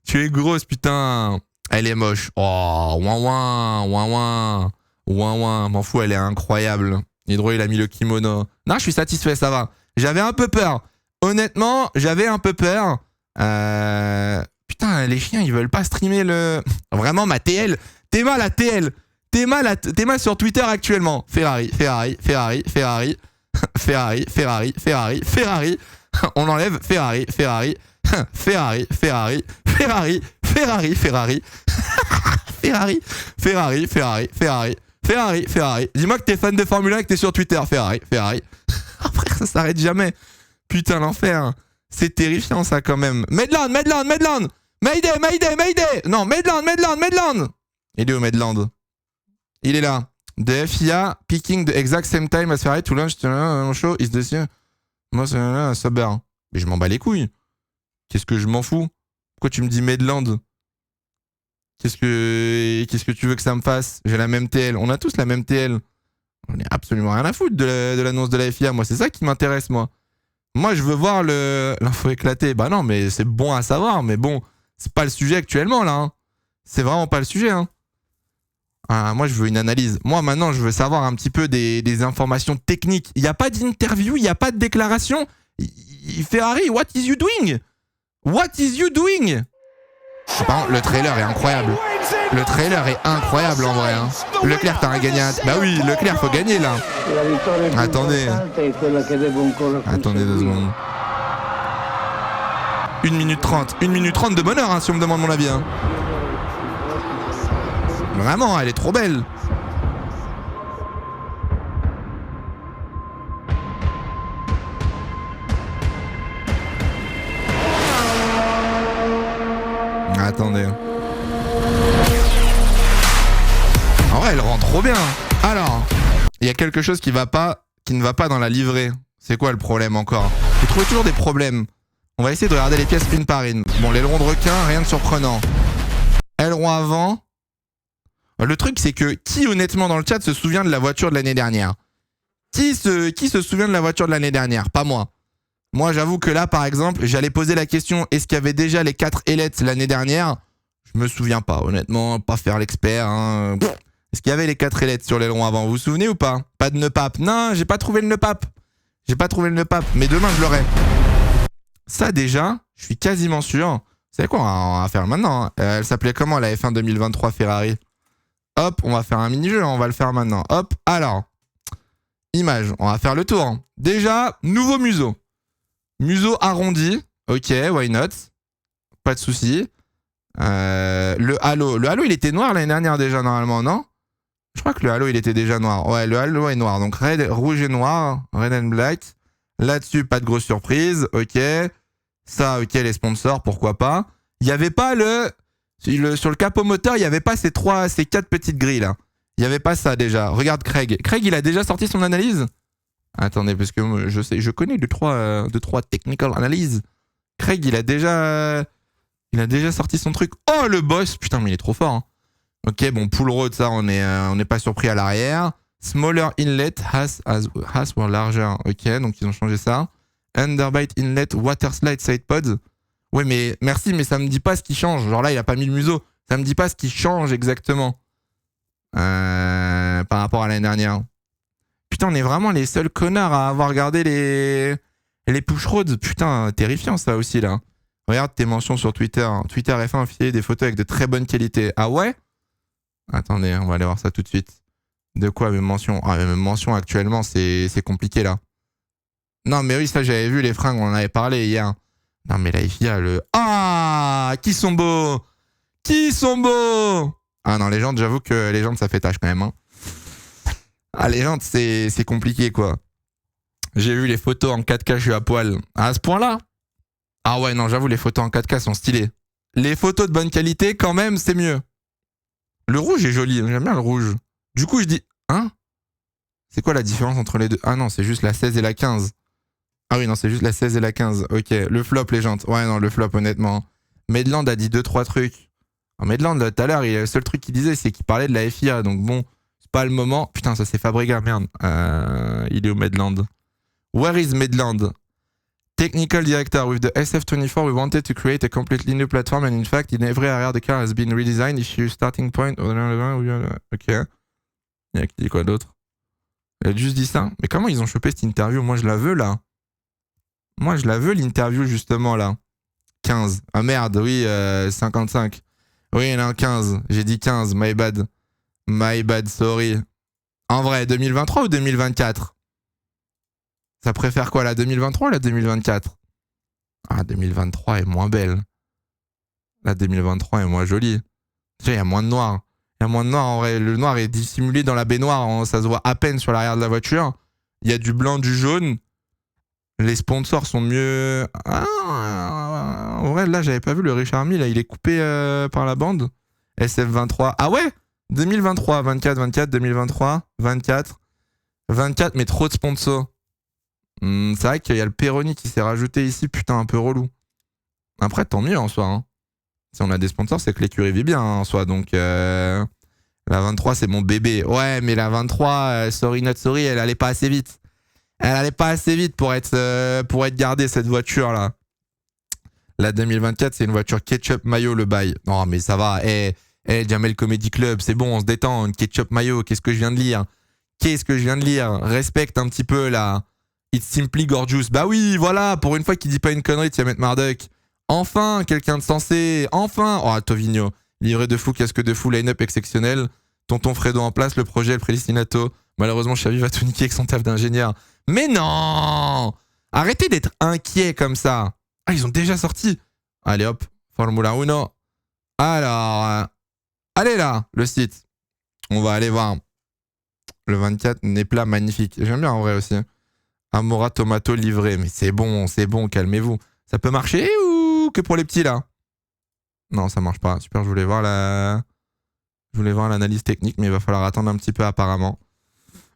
Tu es grosse, putain. Elle est moche. Oh, ouin. M'en fous, elle est incroyable. Hydro, il a mis le kimono. Non, je suis satisfait, ça va. J'avais un peu peur. Honnêtement, j'avais un peu peur. Putain, les chiens, ils veulent pas streamer le... Vraiment, ma TL. Théma, la TL. Théma sur Twitter actuellement. Ferrari. On enlève Ferrari. Dis-moi que t'es fan de Formule 1 et que t'es sur Twitter. Ferrari. Frère, ça s'arrête jamais. Putain, l'enfer. C'est terrifiant, ça, quand même. Medland. Mayday. Non, Medland. Il est où, Medland? Il est là. The FIA picking the exact same time as Ferrari to launch the show is this year. Moi, c'est un Sauber. Mais je m'en bats les couilles. Qu'est-ce que je m'en fous? Pourquoi tu me dis Medland? Qu'est-ce que tu veux que ça me fasse? J'ai la même TL. On a tous la même TL. On est absolument rien à foutre de l'annonce de la FIA. Moi, c'est ça qui m'intéresse, moi. Moi, je veux voir l'info éclater. Bah non, mais c'est bon à savoir. Mais bon, c'est pas le sujet actuellement, là. Hein. C'est vraiment pas le sujet. Hein. Ah, moi, je veux une analyse. Moi, maintenant, je veux savoir un petit peu des informations techniques. Il n'y a pas d'interview, il n'y a pas de déclaration. Ferrari, what is you doing? Par contre, le trailer est incroyable. Le trailer est incroyable, en vrai. Hein. Leclerc, t'as un gagnant. Bah oui, Leclerc, faut gagner, là. Attendez 2 secondes. 1 minute 30. 1 minute 30 de bonheur, hein, si on me demande mon avis. Hein. Vraiment, elle est trop belle. Attendez. En vrai, elle rend trop bien. Alors, il y a quelque chose qui ne va pas dans la livrée. C'est quoi le problème encore? Vous trouvez toujours des problèmes. On va essayer de regarder les pièces une par une. Bon, l'aileron de requin, rien de surprenant. Aileron avant. Le truc, c'est que qui, honnêtement, dans le chat, se souvient de la voiture de l'année dernière? Qui se souvient de la voiture de l'année dernière? Pas moi. Moi, j'avoue que là, par exemple, j'allais poser la question, est-ce qu'il y avait déjà les 4 ailettes l'année dernière? Je me souviens pas, honnêtement, pas faire l'expert. Hein. Est-ce qu'il y avait les 4 ailettes sur l'aileron avant? Vous vous souvenez ou pas? Pas de nœud pape. Non, j'ai pas trouvé le nœud pape. Mais demain, je l'aurai. Ça, déjà, je suis quasiment sûr. Vous savez quoi, on va faire maintenant. Hein. Elle s'appelait comment, la F1 2023 Ferrari? Hop, on va faire un mini-jeu, on va le faire maintenant. Hop, alors. Image, on va faire le tour. Déjà, nouveau museau. Museau arrondi. Ok, why not? Pas de souci. Le halo. Le halo, il était noir l'année dernière déjà, normalement, non? Je crois que le halo, il était déjà noir. Ouais, le halo est noir. Donc, rouge et noir. Red and black. Là-dessus, pas de grosse surprise. Ok. Ça, ok, les sponsors, pourquoi pas. Il n'y avait pas sur le capot moteur, il n'y avait pas ces 4 petites grilles là. Il n'y avait pas ça déjà. Regarde Craig. Craig, il a déjà sorti son analyse? Attendez, parce que je connais 2-3 technical analyses. Craig, il a déjà sorti son truc. Oh, le boss! Putain, mais il est trop fort. Hein. Ok, bon, pull road, ça, on n'est pas surpris à l'arrière. Smaller inlet has were larger. Ok, donc ils ont changé ça. Underbite inlet water slide side pods. Oui, mais merci, mais ça me dit pas ce qui change. Genre là, il a pas mis le museau. Ça me dit pas ce qui change exactement. Par rapport à l'année dernière. Putain, on est vraiment les seuls connards à avoir regardé les push roads. Putain, terrifiant ça aussi là. Regarde tes mentions sur Twitter. Twitter F1 affiché des photos avec de très bonne qualité. Ah ouais? Attendez, on va aller voir ça tout de suite. De quoi mes mentions? Ah, mes mentions actuellement, c'est compliqué là. Non, mais oui, ça j'avais vu les fringues, on en avait parlé hier. Non, mais là, il y a le... Ah, qui sont beaux! Ah non, les jantes, j'avoue que les jantes, ça fait tâche quand même. Hein. Ah, les jantes, c'est compliqué, quoi. J'ai vu les photos en 4K, je suis à poil. À ce point-là? Ah ouais, non, j'avoue, les photos en 4K sont stylées. Les photos de bonne qualité, quand même, c'est mieux. Le rouge est joli, j'aime bien le rouge. Du coup, je dis... Hein? C'est quoi la différence entre les deux? Ah non, c'est juste la 16 et la 15. Ah oui, non, c'est juste la 16 et la 15. Ok, le flop, les jantes. Ouais, non, le flop, honnêtement. Medland a dit 2-3 trucs. Medland, tout à l'heure, le seul truc qu'il disait, c'est qu'il parlait de la FIA. Donc bon, c'est pas le moment. Putain, ça c'est Fabregas, merde. Il est où Medland? Where is Medland? Technical director, with the SF24, we wanted to create a completely new platform, and in fact, in every area, the car has been redesigned. Issue starting point. Ok. Il y a qui dit quoi d'autre? Il a juste dit ça. Mais comment ils ont chopé cette interview? Moi, je la veux là. Moi, je la veux l'interview justement là. 15. Ah merde, oui, 55. Oui, non, 15. J'ai dit 15. My bad. My bad, sorry. En vrai, 2023 ou 2024? Ça préfère quoi, la 2023 ou la 2024? Ah, 2023 est moins belle. La 2023 est moins jolie. Déjà, il y a moins de noir. Il y a moins de noir, en vrai. Le noir est dissimulé dans la baignoire. Ça se voit à peine sur l'arrière de la voiture. Il y a du blanc, du jaune. Les sponsors sont mieux... Ah, en vrai, là, j'avais pas vu le Richard Mille. Là, il est coupé par la bande. SF23. Ah ouais? 2023, 24, 24, 2023, 24. 24, mais trop de sponsors. C'est vrai qu'il y a le Peroni qui s'est rajouté ici, putain, un peu relou. Après, tant mieux en soi. Hein. Si on a des sponsors, c'est que l'écurie vit bien hein, en soi. Donc, la 23, c'est mon bébé. Ouais, mais la 23, sorry not sorry, elle allait pas assez vite. Elle allait pas assez vite pour être gardée, cette voiture-là. La 2024, c'est une voiture ketchup mayo, le bail. Non, mais ça va. Jamel Comedy Club, c'est bon, on se détend. Une ketchup mayo, qu'est-ce que je viens de lire? Respecte un petit peu, là. It's simply gorgeous. Bah oui, voilà, pour une fois qu'il dit pas une connerie, tu vas mettre Marduk. Enfin, quelqu'un de sensé. Enfin. Oh, Tovigno. Livré de fou, casque de fou, line-up exceptionnel. Tonton Fredo en place, le projet, le prédestinato. Malheureusement, Xavi va tout niquer avec son taf d'ingénieur. Mais non! Arrêtez d'être inquiet comme ça. Ah, ils ont déjà sorti. Allez hop, Formula 1. Alors, allez là, le site. On va aller voir. Le 24, Nepla, magnifique. J'aime bien en vrai aussi. Amora Tomato livré. Mais c'est bon, calmez-vous. Ça peut marcher ou que pour les petits là? Non, ça marche pas. Super, je voulais voir l'analyse technique, mais il va falloir attendre un petit peu apparemment.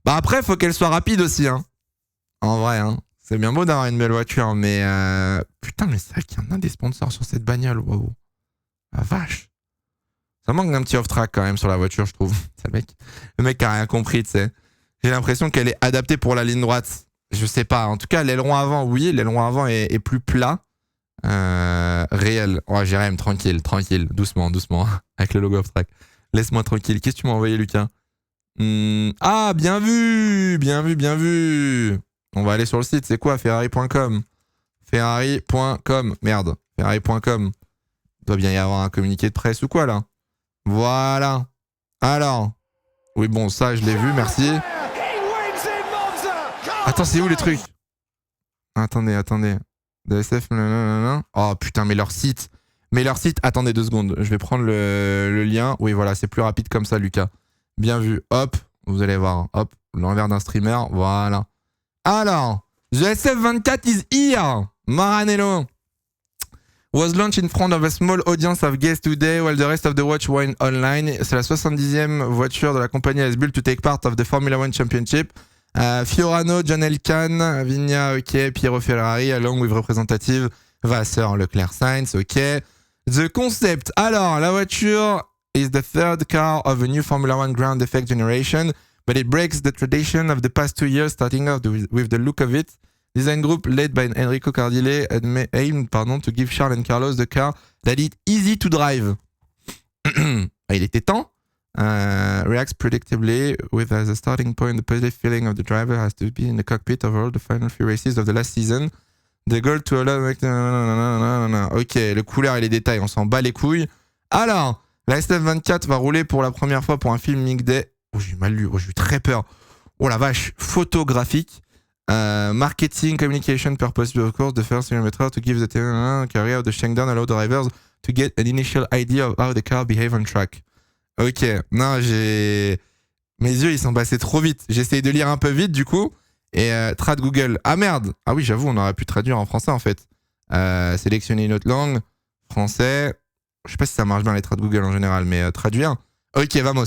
Bah après, faut qu'elle soit rapide aussi, hein. En vrai, hein. C'est bien beau d'avoir une belle voiture, mais putain, mais c'est vrai qu'il y en a des sponsors sur cette bagnole. Wow. La vache. Ça manque d'un petit off-track quand même sur la voiture, je trouve. Le mec a rien compris, tu sais. J'ai l'impression qu'elle est adaptée pour la ligne droite. Je sais pas. En tout cas, l'aileron avant, oui, l'aileron avant est plus plat. Réel. Oh, Jérém, tranquille. Doucement. Avec le logo off-track. Laisse-moi tranquille. Qu'est-ce que tu m'as envoyé, Lucas? Ah, bien vu. On va aller sur le site. C'est quoi? Ferrari.com. Merde. Ferrari.com. Il doit bien y avoir un communiqué de presse ou quoi, là? Voilà. Alors. Oui, bon, ça, je l'ai vu. Merci. Attends, c'est où les trucs? Attendez. DSF, oh putain, mais leur site. Attendez 2 secondes. Je vais prendre le lien. Oui, voilà, c'est plus rapide comme ça, Lucas. Bien vu. Hop, vous allez voir. Hop, l'envers d'un streamer. Voilà. Alors, the SF24 is here. Maranello was launched in front of a small audience of guests today while the rest of the watch were online. C'est la 70e voiture de la compagnie Asbull to take part of the Formula One Championship. Fiorano, John Elkann, Vigna, ok, Piero Ferrari, along with représentative Vasseur, Leclerc, Sainz, ok. The concept. Alors, la voiture is the third car of a new Formula One ground effect generation, but it breaks the tradition of the past 2 years, starting off with the look of it. Design group led by Enrico Cardile aimed to give Charles and Carlos the car that is easy to drive. Il était temps. Reacts predictably with as a starting point the positive feeling of the driver has to be in the cockpit of all the final few races of the last season. The goal to allow... Ok, le couleur et les détails, on s'en bat les couilles. Alors, la SF24 va rouler pour la première fois pour un film Mick Day. Oh, j'ai mal lu, j'ai eu très peur. Oh la vache, photographique. Marketing, communication purpose, of course, the first kilometer to give the career of the shakedown allow drivers to get an initial idea of how the car behave on track. Ok, non, mes yeux ils sont passés trop vite. J'essaye de lire un peu vite du coup, Et trad Google. Ah merde. Ah oui, j'avoue, on aurait pu traduire en français en fait. Sélectionner une autre langue. Français. Je sais pas si ça marche bien les trad Google en général, mais traduire. Ok, vamos.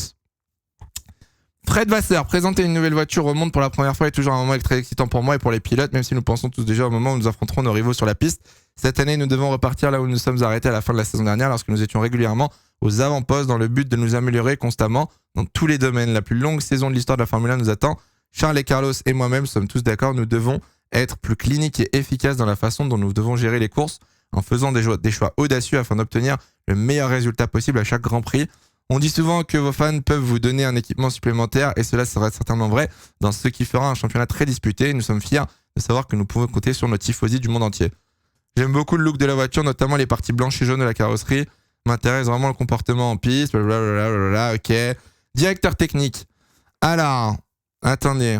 Fred Vasseur, présenter une nouvelle voiture au monde pour la première fois est toujours un moment très excitant pour moi et pour les pilotes, même si nous pensons tous déjà au moment où nous affronterons nos rivaux sur la piste. Cette année, nous devons repartir là où nous sommes arrêtés à la fin de la saison dernière, lorsque nous étions régulièrement aux avant-postes dans le but de nous améliorer constamment dans tous les domaines. La plus longue saison de l'histoire de la Formule 1 nous attend. Charles et Carlos et moi-même sommes tous d'accord, nous devons être plus cliniques et efficaces dans la façon dont nous devons gérer les courses en faisant des choix audacieux afin d'obtenir le meilleur résultat possible à chaque Grand Prix. On dit souvent que vos fans peuvent vous donner un équipement supplémentaire et cela sera certainement vrai dans ce qui fera un championnat très disputé. Nous sommes fiers de savoir que nous pouvons compter sur nos tifosi du monde entier. J'aime beaucoup le look de la voiture, notamment les parties blanches et jaunes de la carrosserie. M'intéresse vraiment le comportement en piste, blablabla, ok. Directeur technique. Alors, attendez.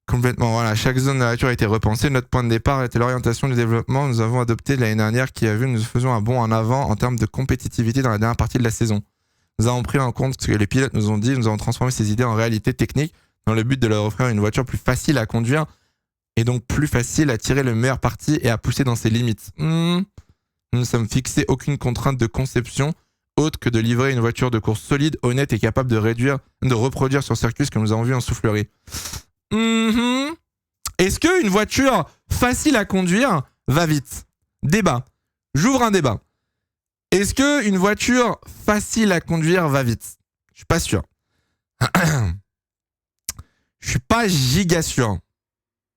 Complètement, voilà. Chaque zone de la voiture a été repensée. Notre point de départ était l'orientation du développement. Nous avons adopté l'année dernière qui a vu nous faisons un bond en avant en termes de compétitivité dans la dernière partie de la saison. Nous avons pris en compte ce que les pilotes nous ont dit, nous avons transformé ces idées en réalité technique dans le but de leur offrir une voiture plus facile à conduire et donc plus facile à tirer le meilleur parti et à pousser dans ses limites. Nous ne sommes fixés aucune contrainte de conception autre que de livrer une voiture de course solide, honnête et capable de reproduire sur circuit ce que nous avons vu en soufflerie. Est-ce qu'une voiture facile à conduire va vite? Débat. J'ouvre un débat. Est-ce qu'une voiture facile à conduire va vite? Je suis pas sûr. Je suis pas giga sûr.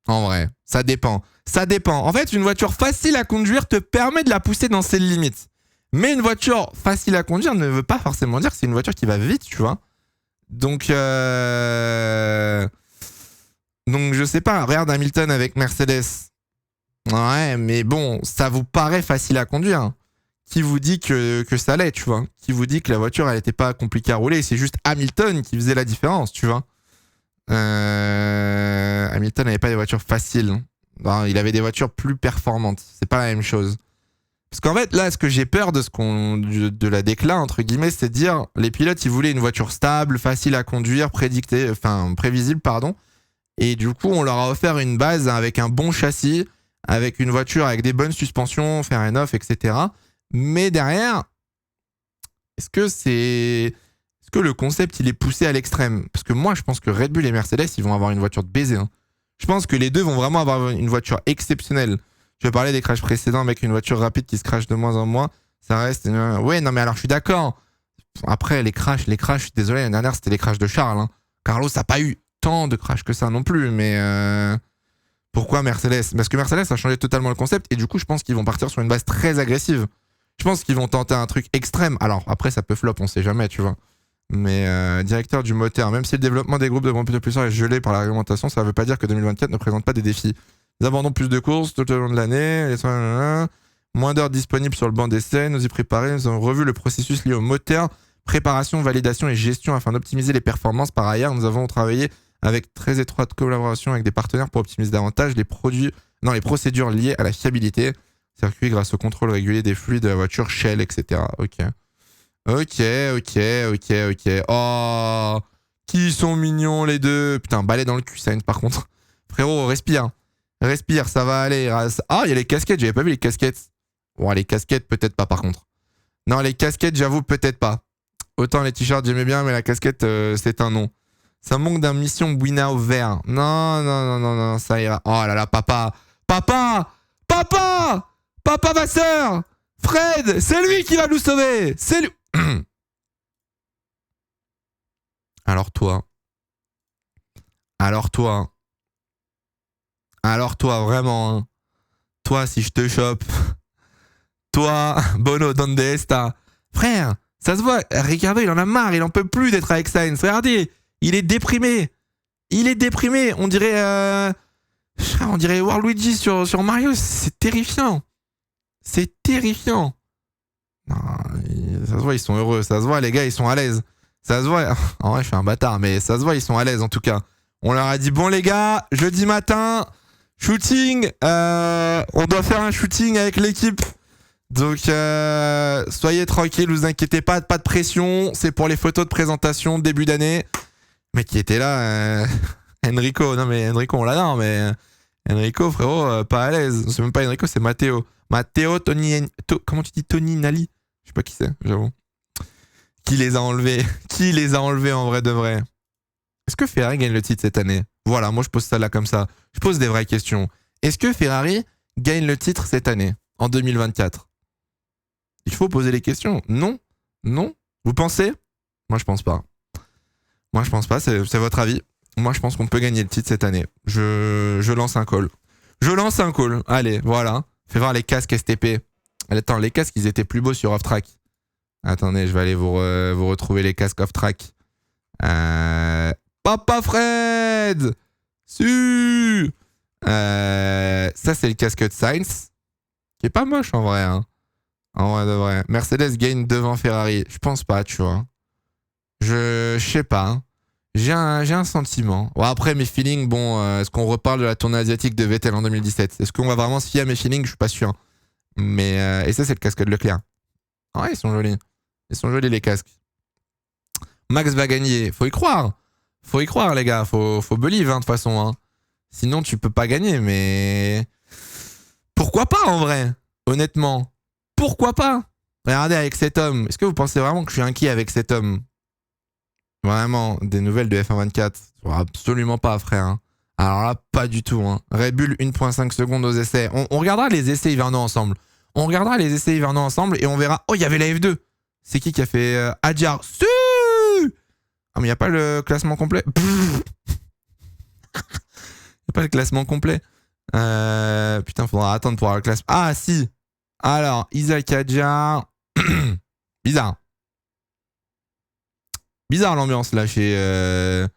En vrai, ça dépend. Ça dépend. En fait, une voiture facile à conduire te permet de la pousser dans ses limites. Mais une voiture facile à conduire ne veut pas forcément dire que c'est une voiture qui va vite, tu vois. Donc je sais pas. Regarde Hamilton avec Mercedes. Ouais, mais bon, ça vous paraît facile à conduire. Qui vous dit que ça l'est, tu vois. Qui vous dit que la voiture, elle était pas compliquée à rouler. C'est juste Hamilton qui faisait la différence, tu vois. Hamilton n'avait pas des voitures faciles. Non, il avait des voitures plus performantes. C'est pas la même chose. Parce qu'en fait, là, ce que j'ai peur de la déclin, entre guillemets, c'est de dire, les pilotes, ils voulaient une voiture stable, facile à conduire, prévisible, pardon. Et du coup, on leur a offert une base avec un bon châssis, avec une voiture avec des bonnes suspensions, fer à neuf, etc. Mais derrière, est-ce que le concept il est poussé à l'extrême? Parce que moi je pense que Red Bull et Mercedes ils vont avoir une voiture de baiser. Hein. Je pense que les deux vont vraiment avoir une voiture exceptionnelle. Je vais parler des crashs précédents avec une voiture rapide qui se crache de moins en moins. Ça reste... Ouais, non mais alors je suis d'accord. Après les crashs, je suis désolé, l'année dernière c'était les crashs de Charles. Hein. Carlos n'a pas eu tant de crashs que ça non plus, mais... Pourquoi Mercedes? Parce que Mercedes a changé totalement le concept et du coup je pense qu'ils vont partir sur une base très agressive. Je pense qu'ils vont tenter un truc extrême. Alors après ça peut flop, on sait jamais, tu vois. Mais directeur du moteur, même si le développement des groupes de groupes de puissance est gelé par la réglementation, ça ne veut pas dire que 2024 ne présente pas des défis. Nous abordons plus de courses tout au long de l'année, moins d'heures disponibles sur le banc d'essai, nous y préparer, nous avons revu le processus lié au moteur, préparation, validation et gestion afin d'optimiser les performances. Par ailleurs, nous avons travaillé avec très étroite collaboration avec des partenaires pour optimiser davantage les procédures liées à la fiabilité, circuit grâce au contrôle régulier des fluides de la voiture, Shell, etc. Ok. Oh, qui sont mignons les deux. Putain, balai dans le cul, Sainz par contre. Frérot, respire. Respire, ça va aller. Ah, il y a les casquettes, j'avais pas vu les casquettes. Bon, les casquettes, peut-être pas par contre. Non, les casquettes, j'avoue, peut-être pas. Autant les t-shirts, j'aimais bien, mais la casquette, c'est un non. Ça manque d'un mission Winnow vert. Non, ça ira. Oh là là, papa Vasseur, Fred, c'est lui qui va nous sauver. C'est lui. Alors toi, vraiment, hein. Toi, si je te chope, toi, Bono, donde esta? Frère, ça se voit, Ricardo, il en a marre, il en peut plus d'être avec Sainz. Regardez, il est déprimé. On dirait Waluigi sur Mario, c'est terrifiant. Non, ça se voit, ils sont heureux. Ça se voit, les gars, ils sont à l'aise. Ça se voit. En vrai, je suis un bâtard, mais ça se voit, ils sont à l'aise en tout cas. On leur a dit, bon, les gars, jeudi matin, shooting. On doit faire un shooting avec l'équipe. Donc, soyez tranquilles, vous inquiétez pas de pression. C'est pour les photos de présentation début d'année. Mais qui était là, Enrico, non mais Enrico, on l'adore, mais Enrico, frérot, pas à l'aise. C'est même pas Enrico, c'est Matteo. Matteo comment tu dis Tony Nali? Je sais pas qui c'est, j'avoue. Qui les a enlevés? Qui les a enlevés en vrai de vrai? Est-ce que Ferrari gagne le titre cette année? Voilà, moi je pose ça là comme ça. Je pose des vraies questions. Est-ce que Ferrari gagne le titre cette année, en 2024? Il faut poser les questions. Non? Non? Vous pensez? Moi je pense pas. Moi je pense pas, c'est votre avis. Moi je pense qu'on peut gagner le titre cette année. Je lance un call. Je lance un call. Allez, voilà. Fais voir les casques STP. Attends, les casques ils étaient plus beaux sur off-track. Attendez, je vais aller vous retrouver les casques off-track. Papa Fred! Su! Ça, c'est le casque de Sainz. Qui est pas moche en vrai. Hein. En vrai de vrai. Mercedes gagne devant Ferrari. Je pense pas, tu vois. Je sais pas. Hein. J'ai un sentiment. Bon, après, mes feelings, bon, est-ce qu'on reparle de la tournée asiatique de Vettel en 2017? Est-ce qu'on va vraiment se fier à mes feelings? Je suis pas sûr. Mais, et ça, c'est le casque de Leclerc. Ouais, ils sont jolis. Ils sont jolis, les casques. Max va gagner. Faut y croire. Faut y croire, les gars. Faut believe, hein, de toute façon. Hein. Sinon, tu peux pas gagner, mais... Pourquoi pas, en vrai? Honnêtement. Pourquoi pas? Regardez, avec cet homme. Est-ce que vous pensez vraiment que je suis inquiet avec cet homme? Vraiment, des nouvelles de F1 24? Absolument pas, frère. Hein. Alors là, pas du tout. Hein. Red Bull, 1.5 secondes aux essais. On regardera les essais hivernaux ensemble. On regardera les essais hivernaux ensemble et on verra... Oh, il y avait la F2. C'est qui a fait Adjar? Ah, mais il n'y a pas le classement complet. Il n'y a pas le classement complet. Putain, faudra attendre pour avoir le classement. Ah, si. Alors, Isaac Adjar. Bizarre. Bizarre l'ambiance là chez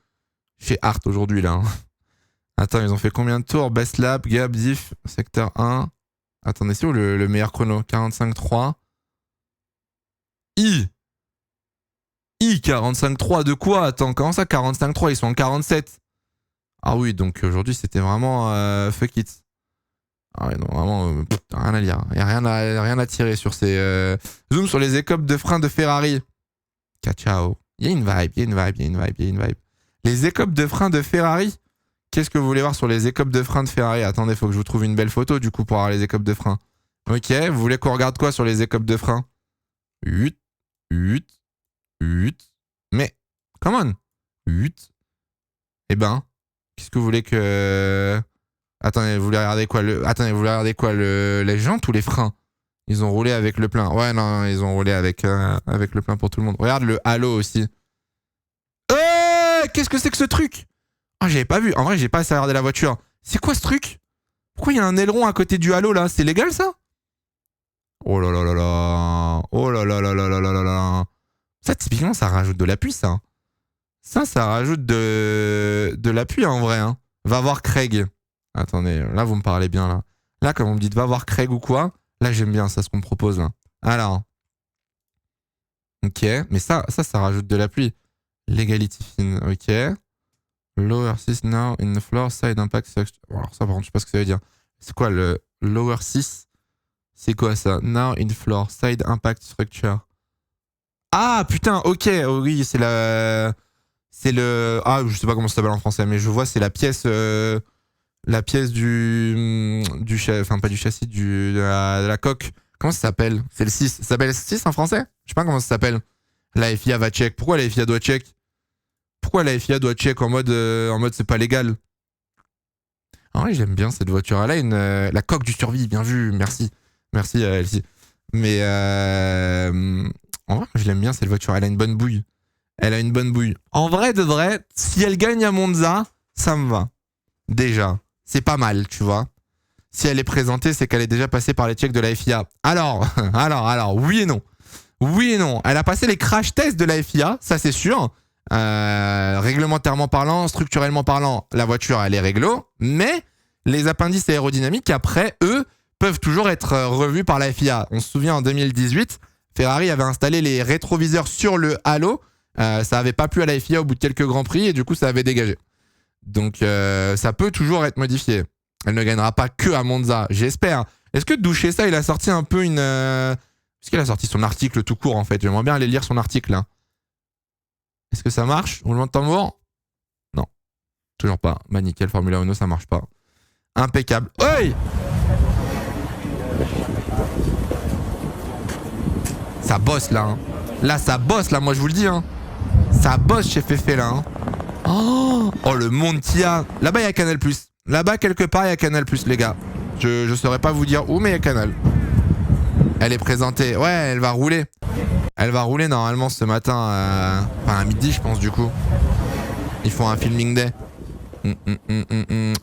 Hart aujourd'hui là. Attends, ils ont fait combien de tours? Best lap, gap, diff, secteur 1. Attendez, c'est où le meilleur chrono? 45.3. I 45.3 de quoi? Attends, comment ça 45.3? Ils sont en 47. Ah oui, donc aujourd'hui c'était vraiment fuck it. Ah ouais, non, vraiment, rien à lire. Il n'y a rien à tirer sur ces... Zoom sur les écopes de frein de Ferrari. Ciao. Il y a une vibe. Les écopes de frein de Ferrari. Qu'est-ce que vous voulez voir sur les écopes de frein de Ferrari? Attendez, faut que je vous trouve une belle photo du coup pour avoir les écopes de frein. Ok, vous voulez qu'on regarde quoi sur les écopes de frein? 8. Mais, come on. 8. Eh ben, qu'est-ce que vous voulez que... Attendez, vous voulez regarder quoi les jantes ou les freins? Ils ont roulé avec le plein. Ouais, non, ils ont roulé avec le plein pour tout le monde. Regarde le halo aussi. Qu'est-ce que c'est que ce truc? Ah, j'avais pas vu. En vrai, j'ai pas assez regardé la voiture. C'est quoi ce truc? Pourquoi il y a un aileron à côté du halo là? C'est légal ça? Oh là là là là. Oh là là là là là là là là. Ça, typiquement, ça rajoute de l'appui, ça. Ça rajoute de l'appui en vrai. Hein. Va voir Craig. Attendez, là, vous me parlez bien là. Là, quand vous me dites va voir Craig ou quoi, là, j'aime bien ça, ce qu'on me propose là. Alors. Ok, mais ça rajoute de l'appui. Legality fine, ok. Lower 6 now in the floor side impact structure. Bon, alors ça, par contre, je sais pas ce que ça veut dire. C'est quoi le lower 6? C'est quoi ça? Now in floor side impact structure. Ah, putain, ok, oh, oui, c'est la... C'est le... Ah, je sais pas comment ça s'appelle en français, mais je vois, c'est la pièce... La pièce du enfin, pas du châssis, de la coque. Comment ça s'appelle? C'est le 6. Ça s'appelle 6 en français? Je sais pas comment ça s'appelle. La FIA va check. Pourquoi la FIA doit check? Pourquoi la FIA doit check en mode c'est pas légal? Ah ouais, j'aime bien cette voiture. Elle a la coque du survie, bien vu. Merci. Merci, Elsie. Mais en vrai, je l'aime bien cette voiture. Elle a une bonne bouille. En vrai de vrai, si elle gagne à Monza, ça me va. Déjà. C'est pas mal, tu vois. Si elle est présentée, c'est qu'elle est déjà passée par les checks de la FIA. Alors, oui et non. Oui et non. Elle a passé les crash tests de la FIA, ça c'est sûr. Réglementairement parlant, structurellement parlant, la voiture elle est réglo, mais les appendices aérodynamiques après, eux, peuvent toujours être revus par la FIA. On se souvient en 2018, Ferrari avait installé les rétroviseurs sur le halo. Ça avait pas plu à la FIA au bout de quelques grands prix et du coup ça avait dégagé. Donc ça peut toujours être modifié. Elle ne gagnera pas que à Monza, j'espère. Est-ce que Duchessa, il a sorti un peu une... Est-ce qu'il a sorti son article tout court en fait? J'aimerais bien aller lire son article là. Est-ce que ça marche? Roulement de tambour? Non. Toujours pas. Bah nickel, Formula Uno, ça marche pas. Impeccable. Oi! Ça bosse là. Hein. Là, ça bosse là, moi je vous le dis. Hein. Ça bosse chez Fefe là. Hein. Oh, le monde qu'il y a. Là-bas, il y a Canal+. Là-bas, quelque part, il y a Canal+, les gars. Je saurais pas vous dire où, mais il y a Canal. Elle est présentée. Ouais, elle va rouler. Elle va rouler normalement ce matin. Enfin, à midi, je pense, du coup. Ils font un filming day.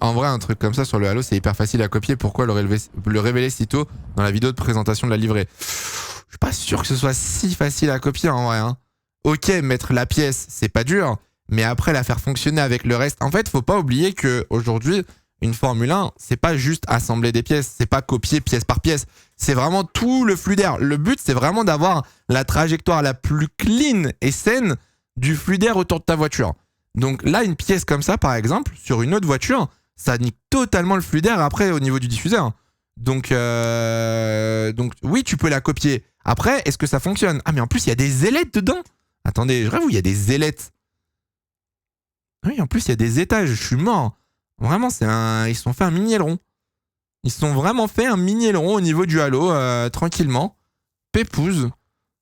En vrai, un truc comme ça sur le Halo, c'est hyper facile à copier. Pourquoi le révéler si tôt dans la vidéo de présentation de la livrée? Je suis pas sûr que ce soit si facile à copier en vrai. Hein. Ok, mettre la pièce, c'est pas dur. Mais après, la faire fonctionner avec le reste. En fait, faut pas oublier que aujourd'hui, une Formule 1, c'est pas juste assembler des pièces. C'est pas copier pièce par pièce. C'est vraiment tout le flux d'air. Le but, c'est vraiment d'avoir la trajectoire la plus clean et saine du flux d'air autour de ta voiture. Donc là, une pièce comme ça, par exemple, sur une autre voiture, ça nique totalement le flux d'air après au niveau du diffuseur. Donc oui, tu peux la copier. Après, est-ce que ça fonctionne? Ah, mais en plus, il y a des ailettes dedans. Attendez, je rêve où il y a des ailettes. Oui, en plus, il y a des étages. Je suis mort. Vraiment, ils se sont fait un mini aileron. Ils se sont vraiment fait un mini aileron au niveau du Halo, tranquillement. Pépouze.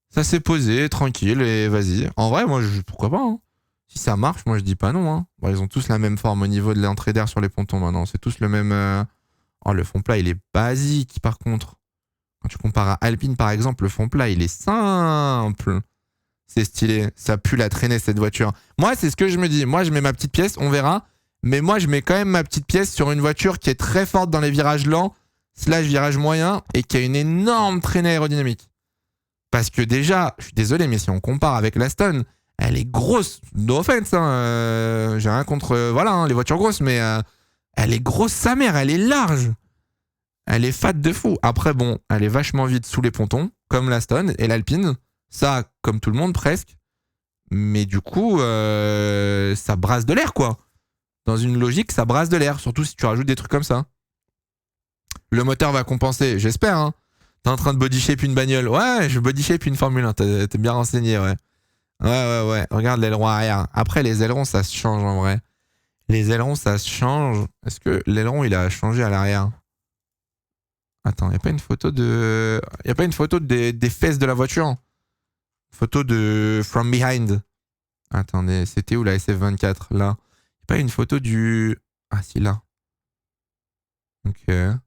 Ça s'est posé, tranquille, et vas-y. En vrai, moi, pourquoi pas, hein. Si ça marche, moi je dis pas non. Hein. Bon, ils ont tous la même forme au niveau de l'entrée d'air sur les pontons maintenant. C'est tous le même. Oh, le fond plat, il est basique par contre. Quand tu compares à Alpine par exemple, le fond plat, il est simple. C'est stylé. Ça pue la traîner cette voiture. Moi, c'est ce que je me dis. Moi, je mets ma petite pièce, on verra. Mais moi, je mets quand même ma petite pièce sur une voiture qui est très forte dans les virages lents, / virages moyens, et qui a une énorme traînée aérodynamique. Parce que déjà, je suis désolé, mais si on compare avec l'Aston. Elle est grosse, no offense, hein. J'ai rien contre hein, les voitures grosses, mais elle est grosse sa mère, elle est large. Elle est fat de fou. Après, bon, elle est vachement vite sous les pontons, comme l'Aston et l'Alpine. Ça, comme tout le monde, presque. Mais du coup, ça brasse de l'air, quoi. Dans une logique, ça brasse de l'air, surtout si tu rajoutes des trucs comme ça. Le moteur va compenser, j'espère. Hein. T'es en train de body shape une bagnole. Ouais, je body shape une Formule 1, t'es bien renseigné, ouais. Ouais. Regarde l'aileron arrière. Après, les ailerons, ça se change en vrai. Les ailerons, ça se change. Est-ce que l'aileron, il a changé à l'arrière? Attends, il n'y a pas une photo de... Il n'y a pas une photo des fesses de la voiture? Photo de From Behind. Attendez, c'était où la SF24? Là. Il n'y a pas une photo du... Ah si, là. Ok. Il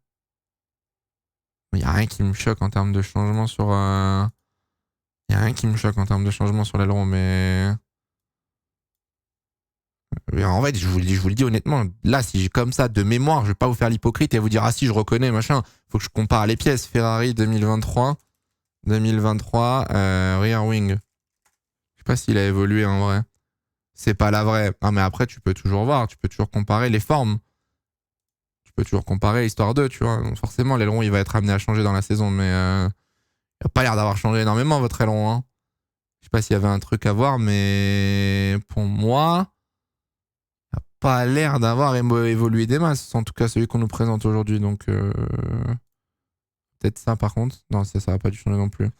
n'y a rien qui me choque en termes de changement sur... Il n'y a rien qui me choque en termes de changement sur l'aileron, mais en fait, je vous le dis honnêtement, là, si j'ai comme ça de mémoire, je vais pas vous faire l'hypocrite et vous dire ah si je reconnais machin. Faut que je compare les pièces. Ferrari 2023, rear wing. Je sais pas s'il a évolué en vrai. C'est pas la vraie. Non mais après, tu peux toujours voir, tu peux toujours comparer les formes. Tu peux toujours comparer histoire d'eux, tu vois. Donc forcément, l'aileron il va être amené à changer dans la saison, mais il a pas l'air d'avoir changé énormément votre aileron. Hein. Je sais pas s'il y avait un truc à voir, mais pour moi, il n'a pas l'air d'avoir évolué des masses. En tout cas, celui qu'on nous présente aujourd'hui. Donc, peut-être ça par contre. Non, ça va pas dû changer non plus.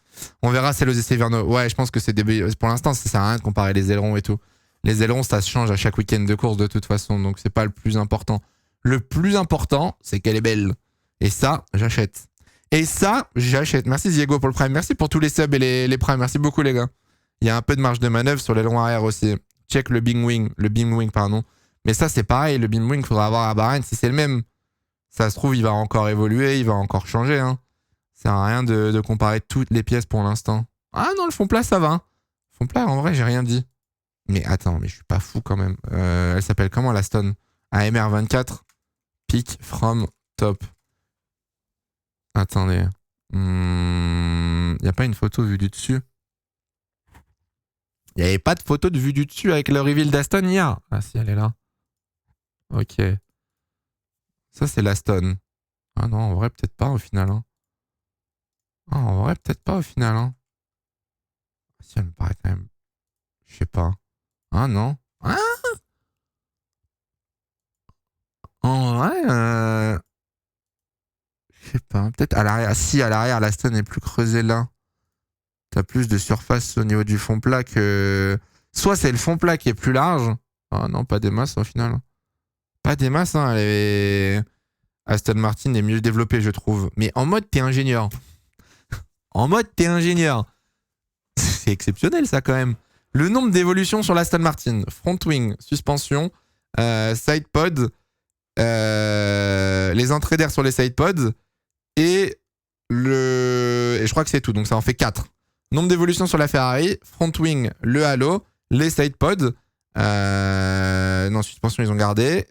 On verra, c'est les essais hivernaux. Ouais, je pense que c'est pour l'instant, ça sert à rien de comparer les ailerons et tout. Les ailerons, ça se change à chaque week-end de course de toute façon. Donc, c'est pas le plus important. Le plus important, c'est qu'elle est belle. Et ça, j'achète. Merci Diego pour le prime. Merci pour tous les subs et les primes. Merci beaucoup les gars. Il y a un peu de marge de manœuvre sur l'aileron arrière aussi. Check le beam wing, pardon. Mais ça c'est pareil, le beam wing, il faudra avoir à Bahreïn si c'est le même. Ça se trouve, il va encore évoluer, il va encore changer. Hein. Ça sert à rien de comparer toutes les pièces pour l'instant. Ah non, le fond plat ça va. Le fond plat, en vrai, j'ai rien dit. Mais attends, mais je suis pas fou quand même. Elle s'appelle comment la Stone? AMR 24. Peak from top. Attendez. Y a pas une photo vue du dessus? Il n'y avait pas de photo de vue du dessus avec le reveal d'Aston hier. Ah si, elle est là. Ok. Ça, c'est l'Aston. Ah non, en vrai, peut-être pas au final. Hein. Ah, en vrai, peut-être pas au final. Hein. Si, elle me paraît quand même... Je sais pas. Ah non. Ah en vrai, je sais pas. Peut-être à l'arrière. Si, à l'arrière, l'Aston est plus creusée là. T'as plus de surface au niveau du fond plat que... Soit c'est le fond plat qui est plus large. Ah non, pas des masses au final. Pas des masses, hein. Aston Martin est mieux développé, je trouve. Mais en mode, t'es ingénieur. En mode, t'es ingénieur. C'est exceptionnel, ça, quand même. Le nombre d'évolutions sur l'Aston Martin. Front wing, suspension, side pod, les entrées d'air sur les side pods et je crois que c'est tout. Donc, ça en fait 4. Nombre d'évolutions sur la Ferrari, front wing, le halo, les side pods. Non, suspension, ils ont gardé.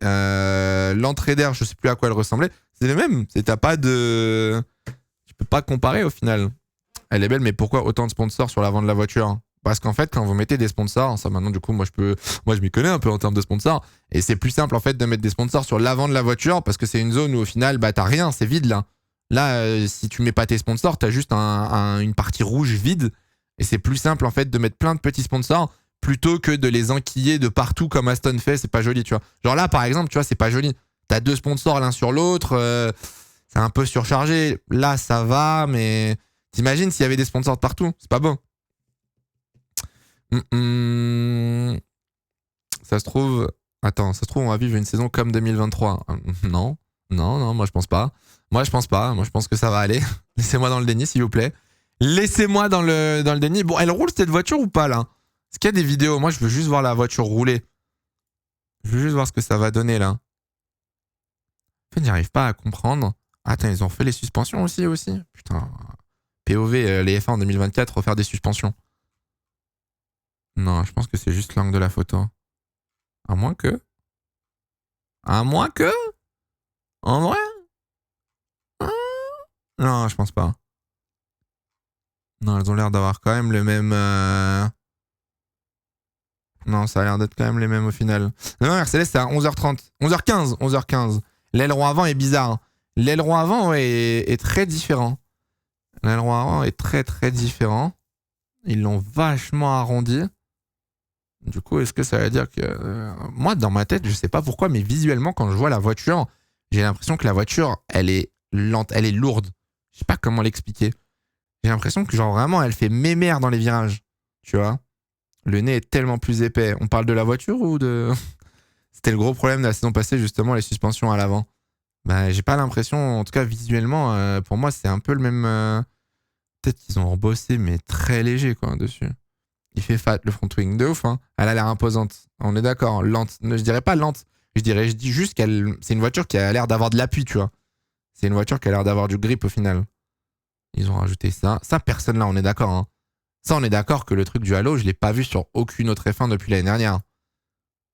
L'entrée d'air, je sais plus à quoi elle ressemblait. C'est les mêmes. T'as pas de... Tu peux pas comparer au final. Elle est belle, mais pourquoi autant de sponsors sur l'avant de la voiture? Parce qu'en fait, quand vous mettez des sponsors, ça maintenant du coup, moi je m'y connais un peu en termes de sponsors, et c'est plus simple en fait de mettre des sponsors sur l'avant de la voiture parce que c'est une zone où au final, bah t'as rien, c'est vide là. Là, si tu mets pas tes sponsors, t'as juste une partie rouge vide, et c'est plus simple en fait de mettre plein de petits sponsors plutôt que de les enquiller de partout comme Aston fait. C'est pas joli, tu vois. Genre là, par exemple, tu vois, c'est pas joli. T'as 2 sponsors l'un sur l'autre, c'est un peu surchargé. Là, ça va, mais t'imagines s'il y avait des sponsors de partout, c'est pas beau. Ça se trouve... Attends, ça se trouve, on va vivre une saison comme 2023. Non, moi je pense pas. Moi je pense que ça va aller. Laissez-moi dans le déni, s'il vous plaît. Laissez-moi dans le déni. Bon, elle roule cette voiture ou pas, là? Est-ce qu'il y a des vidéos? Moi, je veux juste voir la voiture rouler. Je veux juste voir ce que ça va donner, là. En fait, j'arrive pas à comprendre. Attends, ils ont fait les suspensions aussi. Putain. POV, les F1 en 2024, refaire des suspensions. Non, je pense que c'est juste l'angle de la photo. À moins que... En vrai? Non, je pense pas. Non, elles ont l'air d'avoir quand même le même... Non, ça a l'air d'être quand même les mêmes au final. Non, Mercedes, c'est à 11h30. 11h15. L'aileron avant est bizarre. L'aileron avant est très différent. L'aileron avant est très très différent. Ils l'ont vachement arrondi. Du coup, est-ce que ça veut dire que... moi, dans ma tête, je sais pas pourquoi, mais visuellement, quand je vois la voiture, j'ai l'impression que la voiture, elle est lente, elle est lourde. Je sais pas comment l'expliquer. J'ai l'impression que genre vraiment, elle fait mémère dans les virages. Tu vois? Le nez est tellement plus épais. On parle de la voiture ou de... C'était le gros problème de la saison passée, justement, les suspensions à l'avant. Bah, j'ai pas l'impression, en tout cas visuellement, pour moi, c'est un peu le même... Peut-être qu'ils ont rebossé, mais très léger, quoi, dessus. Il fait fat, le front wing, de ouf, hein. Elle a l'air imposante. On est d'accord, lente. Je dirais pas lente. Je dis juste qu'elle... C'est une voiture qui a l'air d'avoir de l'appui, tu vois. C'est une voiture qui a l'air d'avoir du grip, au final. Ils ont rajouté ça. Ça, personne là, on est d'accord, hein. Ça, on est d'accord que le truc du halo, je l'ai pas vu sur aucune autre F1 depuis l'année dernière.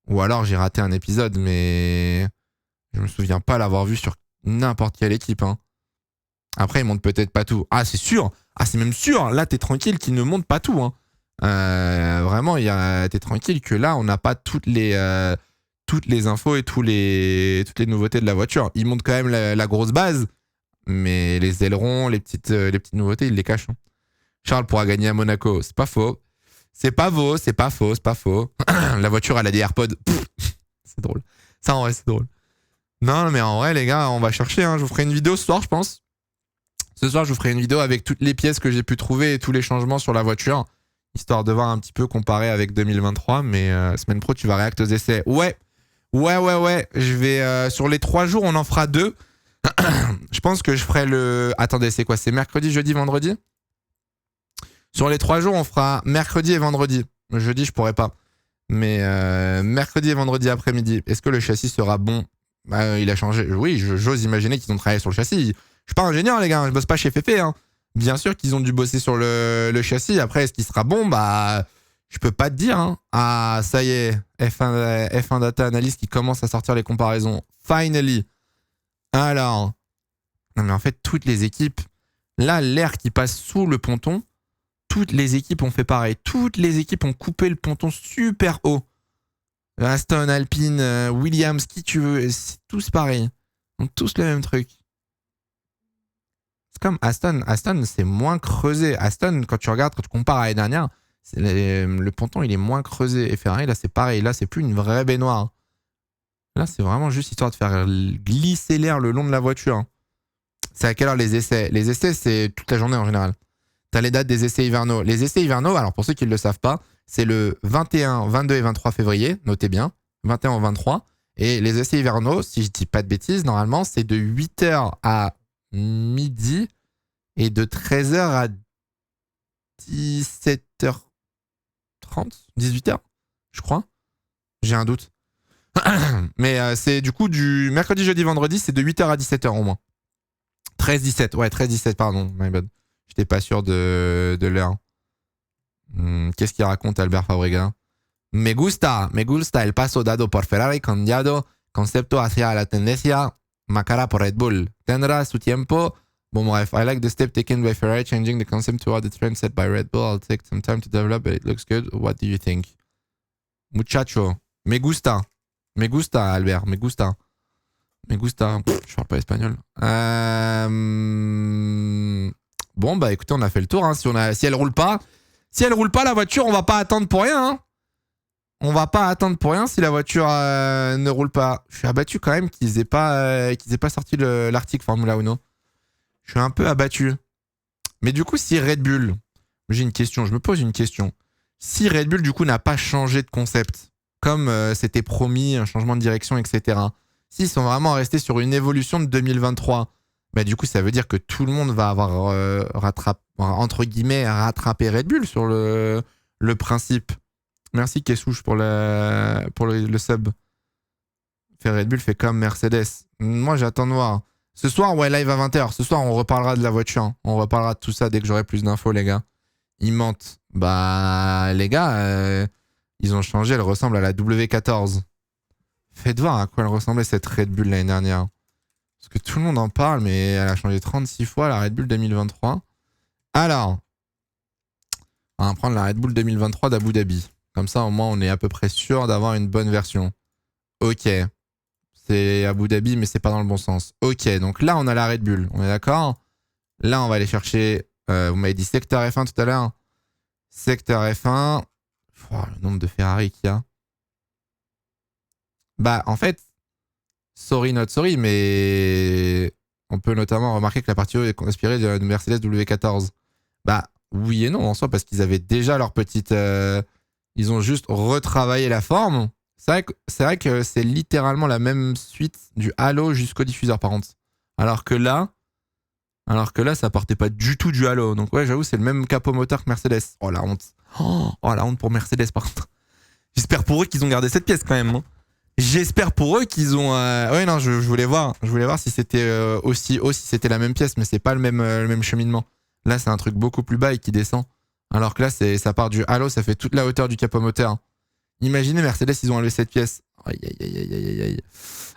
Ou alors, j'ai raté un épisode, mais... Je me souviens pas l'avoir vu sur n'importe quelle équipe, hein. Après, ils montent peut-être pas tout. Ah, c'est sûr. Ah, c'est même sûr. Là, t'es tranquille qu'ils ne montent pas tout, hein. Vraiment, t'es tranquille que là, on n'a pas toutes les infos et toutes les nouveautés de la voiture. Ils montent quand même la grosse base, mais les ailerons, les petites nouveautés, ils les cachent, hein. Charles pourra gagner à Monaco. C'est pas faux. C'est pas faux. La voiture, elle a des AirPods. C'est drôle. Ça, en vrai, c'est drôle. Non, mais en vrai, les gars, on va chercher, hein. Je vous ferai une vidéo ce soir, je pense. Ce soir, je vous ferai une vidéo avec toutes les pièces que j'ai pu trouver et tous les changements sur la voiture, histoire de voir un petit peu comparé avec 2023. Mais semaine pro, tu vas réacter aux essais. Ouais. Je vais sur les 3 jours, on en fera 2. Je pense que je ferai le... Attendez, c'est quoi? C'est mercredi, jeudi, vendredi? Sur les 3 jours, on fera mercredi et vendredi. Jeudi, je pourrais pas. Mais mercredi et vendredi après-midi. Est-ce que le châssis sera bon? Il a changé. Oui, j'ose imaginer qu'ils ont travaillé sur le châssis. Je suis pas ingénieur, les gars. Je bosse pas chez Fefe, hein. Bien sûr qu'ils ont dû bosser sur le châssis. Après, est-ce qu'il sera bon? Bah, je peux pas te dire, hein. Ah, ça y est. F1 Data Analyst qui commence à sortir les comparaisons. Finally. Alors. Non, mais en fait, toutes les équipes. Là, l'air qui passe sous le ponton. Toutes les équipes ont fait pareil. Toutes les équipes ont coupé le ponton super haut. Aston, Alpine, Williams, qui tu veux, c'est tous pareil. Ils ont tous le même truc. C'est comme Aston. Aston, c'est moins creusé. Aston, quand tu regardes, quand tu compares à l'année dernière, le ponton, il est moins creusé. Et Ferrari, là, c'est pareil. Là, c'est plus une vraie baignoire. Là, c'est vraiment juste histoire de faire glisser l'air le long de la voiture. C'est à quelle heure les essais? Les essais, c'est toute la journée en général. T'as les dates des essais hivernaux. Les essais hivernaux, alors pour ceux qui ne le savent pas, c'est le 21, 22 et 23 février, notez bien, 21 au 23. Et les essais hivernaux, si je dis pas de bêtises, normalement, c'est de 8h à midi et de 13h à 17h30, 18h, je crois. J'ai un doute. Mais c'est du coup du mercredi, jeudi, vendredi, c'est de 8h à 17h au moins. 13-17, ouais, 13-17, pardon, my bad. J'étais pas sûr de l'heure. Qu'est-ce qu'il raconte Albert Fabregas? Me gusta el paso dado por Ferrari cambiado concepto hacia la tendencia Macara por Red Bull. Tendrá su tiempo. Bon bref, I like the step taken by Ferrari changing the concept toward the trend set by Red Bull. I'll take some time to develop, but it looks good. What do you think? Muchacho, me gusta, Albert, me gusta. Je parle pas espagnol. Bon bah écoutez, on a fait le tour. Hein. Si elle roule pas la voiture, on va pas attendre pour rien. Hein. On va pas attendre pour rien si la voiture ne roule pas. Je suis abattu quand même qu'ils aient pas sorti l'article Formula 1. Je suis un peu abattu. Mais du coup, si Red Bull, je me pose une question. Si Red Bull du coup n'a pas changé de concept, comme c'était promis, un changement de direction, etc. S'ils sont vraiment restés sur une évolution de 2023, bah du coup ça veut dire que tout le monde va avoir entre guillemets rattrapé Red Bull sur le principe. Merci Kessouche pour le sub. Red Bull fait comme Mercedes. Moi j'attends de voir. Ce soir, ouais, live à 20h. Ce soir on reparlera de la voiture. Hein. On reparlera de tout ça dès que j'aurai plus d'infos, les gars. Ils mentent. Bah les gars, ils ont changé, elle ressemble à la W14. Faites voir à quoi elle ressemblait cette Red Bull l'année dernière. Parce que tout le monde en parle, mais elle a changé 36 fois la Red Bull 2023. Alors, on va prendre la Red Bull 2023 d'Abu Dhabi. Comme ça, au moins, on est à peu près sûr d'avoir une bonne version. Ok. C'est Abu Dhabi, mais c'est pas dans le bon sens. Ok, donc là, on a la Red Bull. On est d'accord? Là, on va aller chercher... vous m'avez dit secteur F1 tout à l'heure. Secteur F1... Oh, le nombre de Ferrari qu'il y a. Bah, en fait, sorry not sorry, mais on peut notamment remarquer que la partie haut est inspirée de Mercedes W14. Bah, oui et non, en soi, parce qu'ils avaient déjà leur petite... ils ont juste retravaillé la forme. C'est vrai que c'est littéralement la même suite du Halo jusqu'au diffuseur, par contre. Alors que là, ça portait pas du tout du Halo. Donc ouais, j'avoue, c'est le même capot moteur que Mercedes. Oh, la honte. Oh, la honte pour Mercedes, par contre. J'espère pour eux qu'ils ont gardé cette pièce, quand même. Hein. J'espère pour eux qu'ils ont... Ouais, non, je voulais voir si c'était aussi haut, si c'était la même pièce, mais c'est pas le même cheminement. Là, c'est un truc beaucoup plus bas et qui descend. Alors que là, ça part du Halo, ça fait toute la hauteur du capot moteur. Imaginez, Mercedes, ils ont enlevé cette pièce. Aïe, aïe, aïe, aïe, aïe, aïe.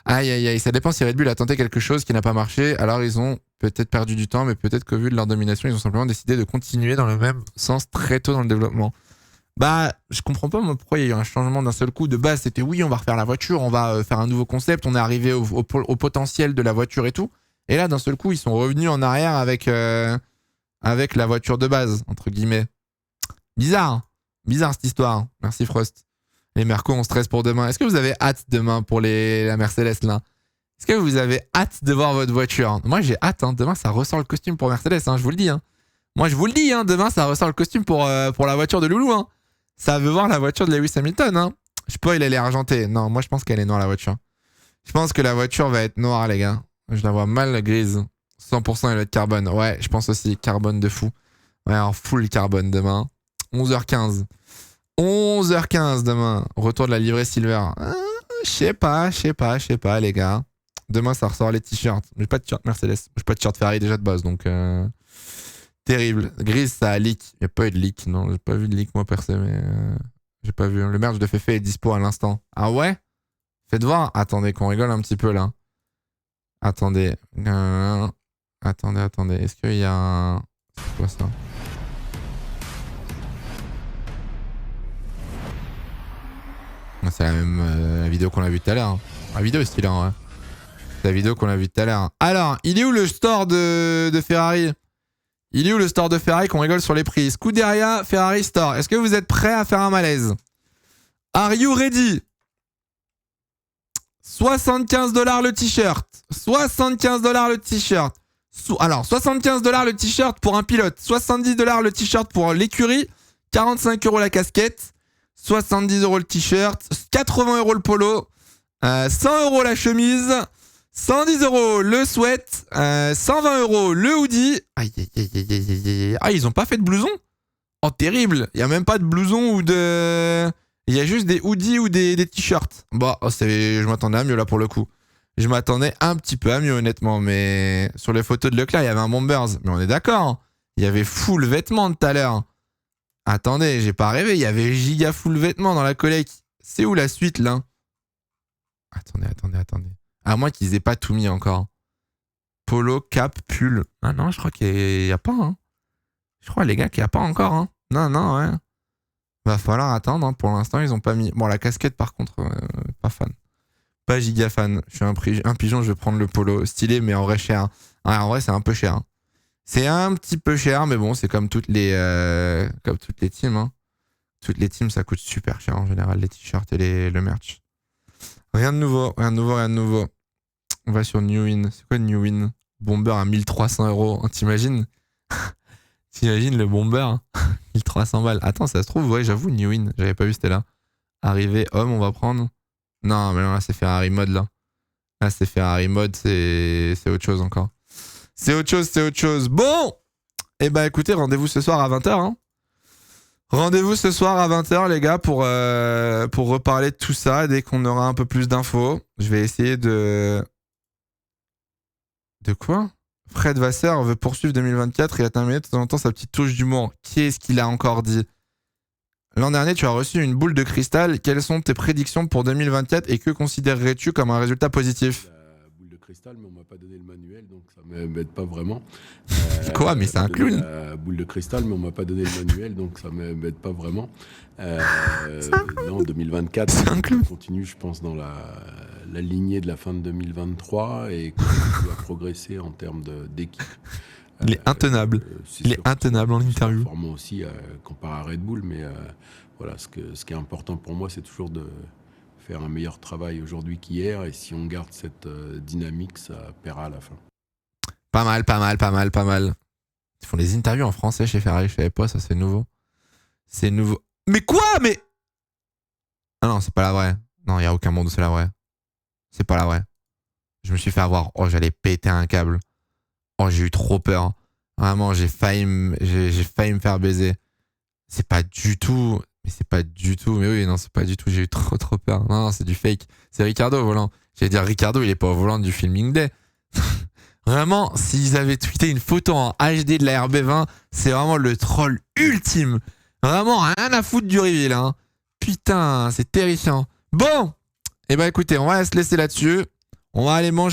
Aïe, aïe, aïe. Ça dépend si Red Bull a tenté quelque chose qui n'a pas marché. Alors, ils ont peut-être perdu du temps, mais peut-être qu'au vu de leur domination, ils ont simplement décidé de continuer dans le même sens très tôt dans le développement. Bah, je comprends pas moi, pourquoi il y a eu un changement d'un seul coup. De base, c'était oui, on va refaire la voiture, on va faire un nouveau concept, on est arrivé au potentiel de la voiture et tout. Et là, d'un seul coup, ils sont revenus en arrière avec la voiture de base, entre guillemets. Bizarre cette histoire. Merci Frost. Les Mercos, on stresse pour demain. Est-ce que vous avez hâte demain pour la Mercedes là? Est-ce que vous avez hâte de voir votre voiture? Moi j'ai hâte, hein. Demain ça ressort le costume pour Mercedes, hein, je vous le dis. Hein. Moi je vous le dis, hein. Demain ça ressort le costume pour la voiture de Loulou. Hein. Ça veut voir la voiture de Lewis Hamilton. Hein. Je spoil, elle est argentée. Non, moi je pense qu'elle est noire la voiture. Je pense que la voiture va être noire les gars. Je la vois mal grise. 100% elle va être carbone. Ouais, je pense aussi carbone de fou. Ouais, alors full carbone demain. 11h15. 11h15 demain. Retour de la livrée Silver. Je sais pas les gars. Demain ça ressort les t-shirts. J'ai pas de t-shirt Mercedes. J'ai pas de t-shirt Ferrari déjà de base donc terrible. Grise ça a leak. Y'a pas eu de leak. Non, j'ai pas vu de leak moi perso mais j'ai pas vu. Le merch de Fefe est dispo à l'instant. Ah ouais? Faites voir. Attendez qu'on rigole un petit peu là. Attendez. Attendez. Est-ce qu'il y a un... C'est quoi ça? C'est la même vidéo qu'on a vue tout à l'heure. Hein. La vidéo est stylée, ouais. C'est la vidéo qu'on a vue tout à l'heure. Alors, il est où le store de Ferrari? Il est où le store de Ferrari qu'on rigole sur les prix? Scuderia Ferrari Store. Est-ce que vous êtes prêts à faire un malaise? Are you ready? 75$ le t-shirt. 75$ le t-shirt. Alors, 75$ le t-shirt pour un pilote. 70$ le t-shirt pour l'écurie. 45€ la casquette. 70€ le t-shirt, 80€ le polo, 100 € la chemise. 110 € le sweat. 120 € le hoodie. Aïe, aïe, aïe, aïe, aïe, aïe. Ah, ils ont pas fait de blouson? Oh, terrible. Il y a même pas de blouson ou de... Il y a juste des hoodies ou des t-shirts. Bon, je m'attendais à mieux là pour le coup. Je m'attendais un petit peu à mieux honnêtement, mais sur les photos de Leclerc, il y avait un Bombers. Mais on est d'accord. Il y avait full vêtements tout à l'heure. Attendez, j'ai pas rêvé. Il y avait giga full vêtements dans la collecte. C'est où la suite là? Attendez. À moins qu'ils aient pas tout mis encore. Polo, cap, pull. Ah non, je crois qu'il y a pas. Hein. Je crois les gars qu'il y a pas encore. Hein. Non, ouais. Va falloir attendre. Hein. Pour l'instant, ils ont pas mis. Bon, la casquette par contre, pas fan. Pas giga fan. Je suis un pigeon, je vais prendre le polo. Stylé, mais en vrai cher. Ouais, en vrai, c'est un peu cher. Hein. C'est un petit peu cher, mais bon, c'est comme toutes les teams. Hein. Toutes les teams, ça coûte super cher en général, les t-shirts et le merch. Rien de nouveau. On va sur New Win. C'est quoi New Win? Bomber à 1300 €. T'imagines? T'imagines le bomber? 1300 balles. Attends, ça se trouve, ouais, j'avoue, New Win. J'avais pas vu, c'était là. Arrivé, homme, on va prendre. Non, mais là, c'est Ferrari mode, là. Là, c'est Ferrari mode, c'est autre chose encore. C'est autre chose. Bon! Eh ben, écoutez, rendez-vous ce soir à 20h, hein. Rendez-vous ce soir à 20h, les gars, pour reparler de tout ça dès qu'on aura un peu plus d'infos. Je vais essayer de... De quoi? Fred Vasseur veut poursuivre 2024 et a terminé de temps en temps sa petite touche d'humour. Qui est-ce qu'il a encore dit? L'an dernier, tu as reçu une boule de cristal. Quelles sont tes prédictions pour 2024 et que considérerais-tu comme un résultat positif? Boule de cristal, mais on m'a pas donné le manuel, donc ça m'aide pas vraiment. Quoi? Mais c'est un clown. Boule de cristal, mais on m'a pas donné le manuel, donc ça m'aide pas vraiment. Non, 2024, c'est un clown. On continue, je pense, dans la lignée de la fin de 2023 et continue à progresser en termes d'équipe. Il est intenable. Il est intenable en interview. Performant aussi comparé à Red Bull, mais voilà, ce qui est important pour moi, c'est toujours de faire un meilleur travail aujourd'hui qu'hier. Et si on garde cette dynamique, ça paiera à la fin. Pas mal. Ils font des interviews en français chez Ferrari, je savais pas, ça c'est nouveau. C'est nouveau. Mais quoi? Mais... Ah non, c'est pas la vraie. Non, il y a aucun monde où c'est la vraie. C'est pas la vraie. Je me suis fait avoir. Oh, j'allais péter un câble. Oh, j'ai eu trop peur. Vraiment, j'ai failli me faire baiser. C'est pas du tout. Mais oui, non, c'est pas du tout. J'ai eu trop peur. Non, c'est du fake. C'est Ricardo au volant. J'allais dire, Ricardo, il est pas au volant du Filming Day. Vraiment, s'ils avaient tweeté une photo en HD de la RB20, c'est vraiment le troll ultime. Vraiment, rien à foutre du reveal. Hein. Putain, c'est terrifiant. Bon, eh ben écoutez, on va se laisser là-dessus. On va aller manger.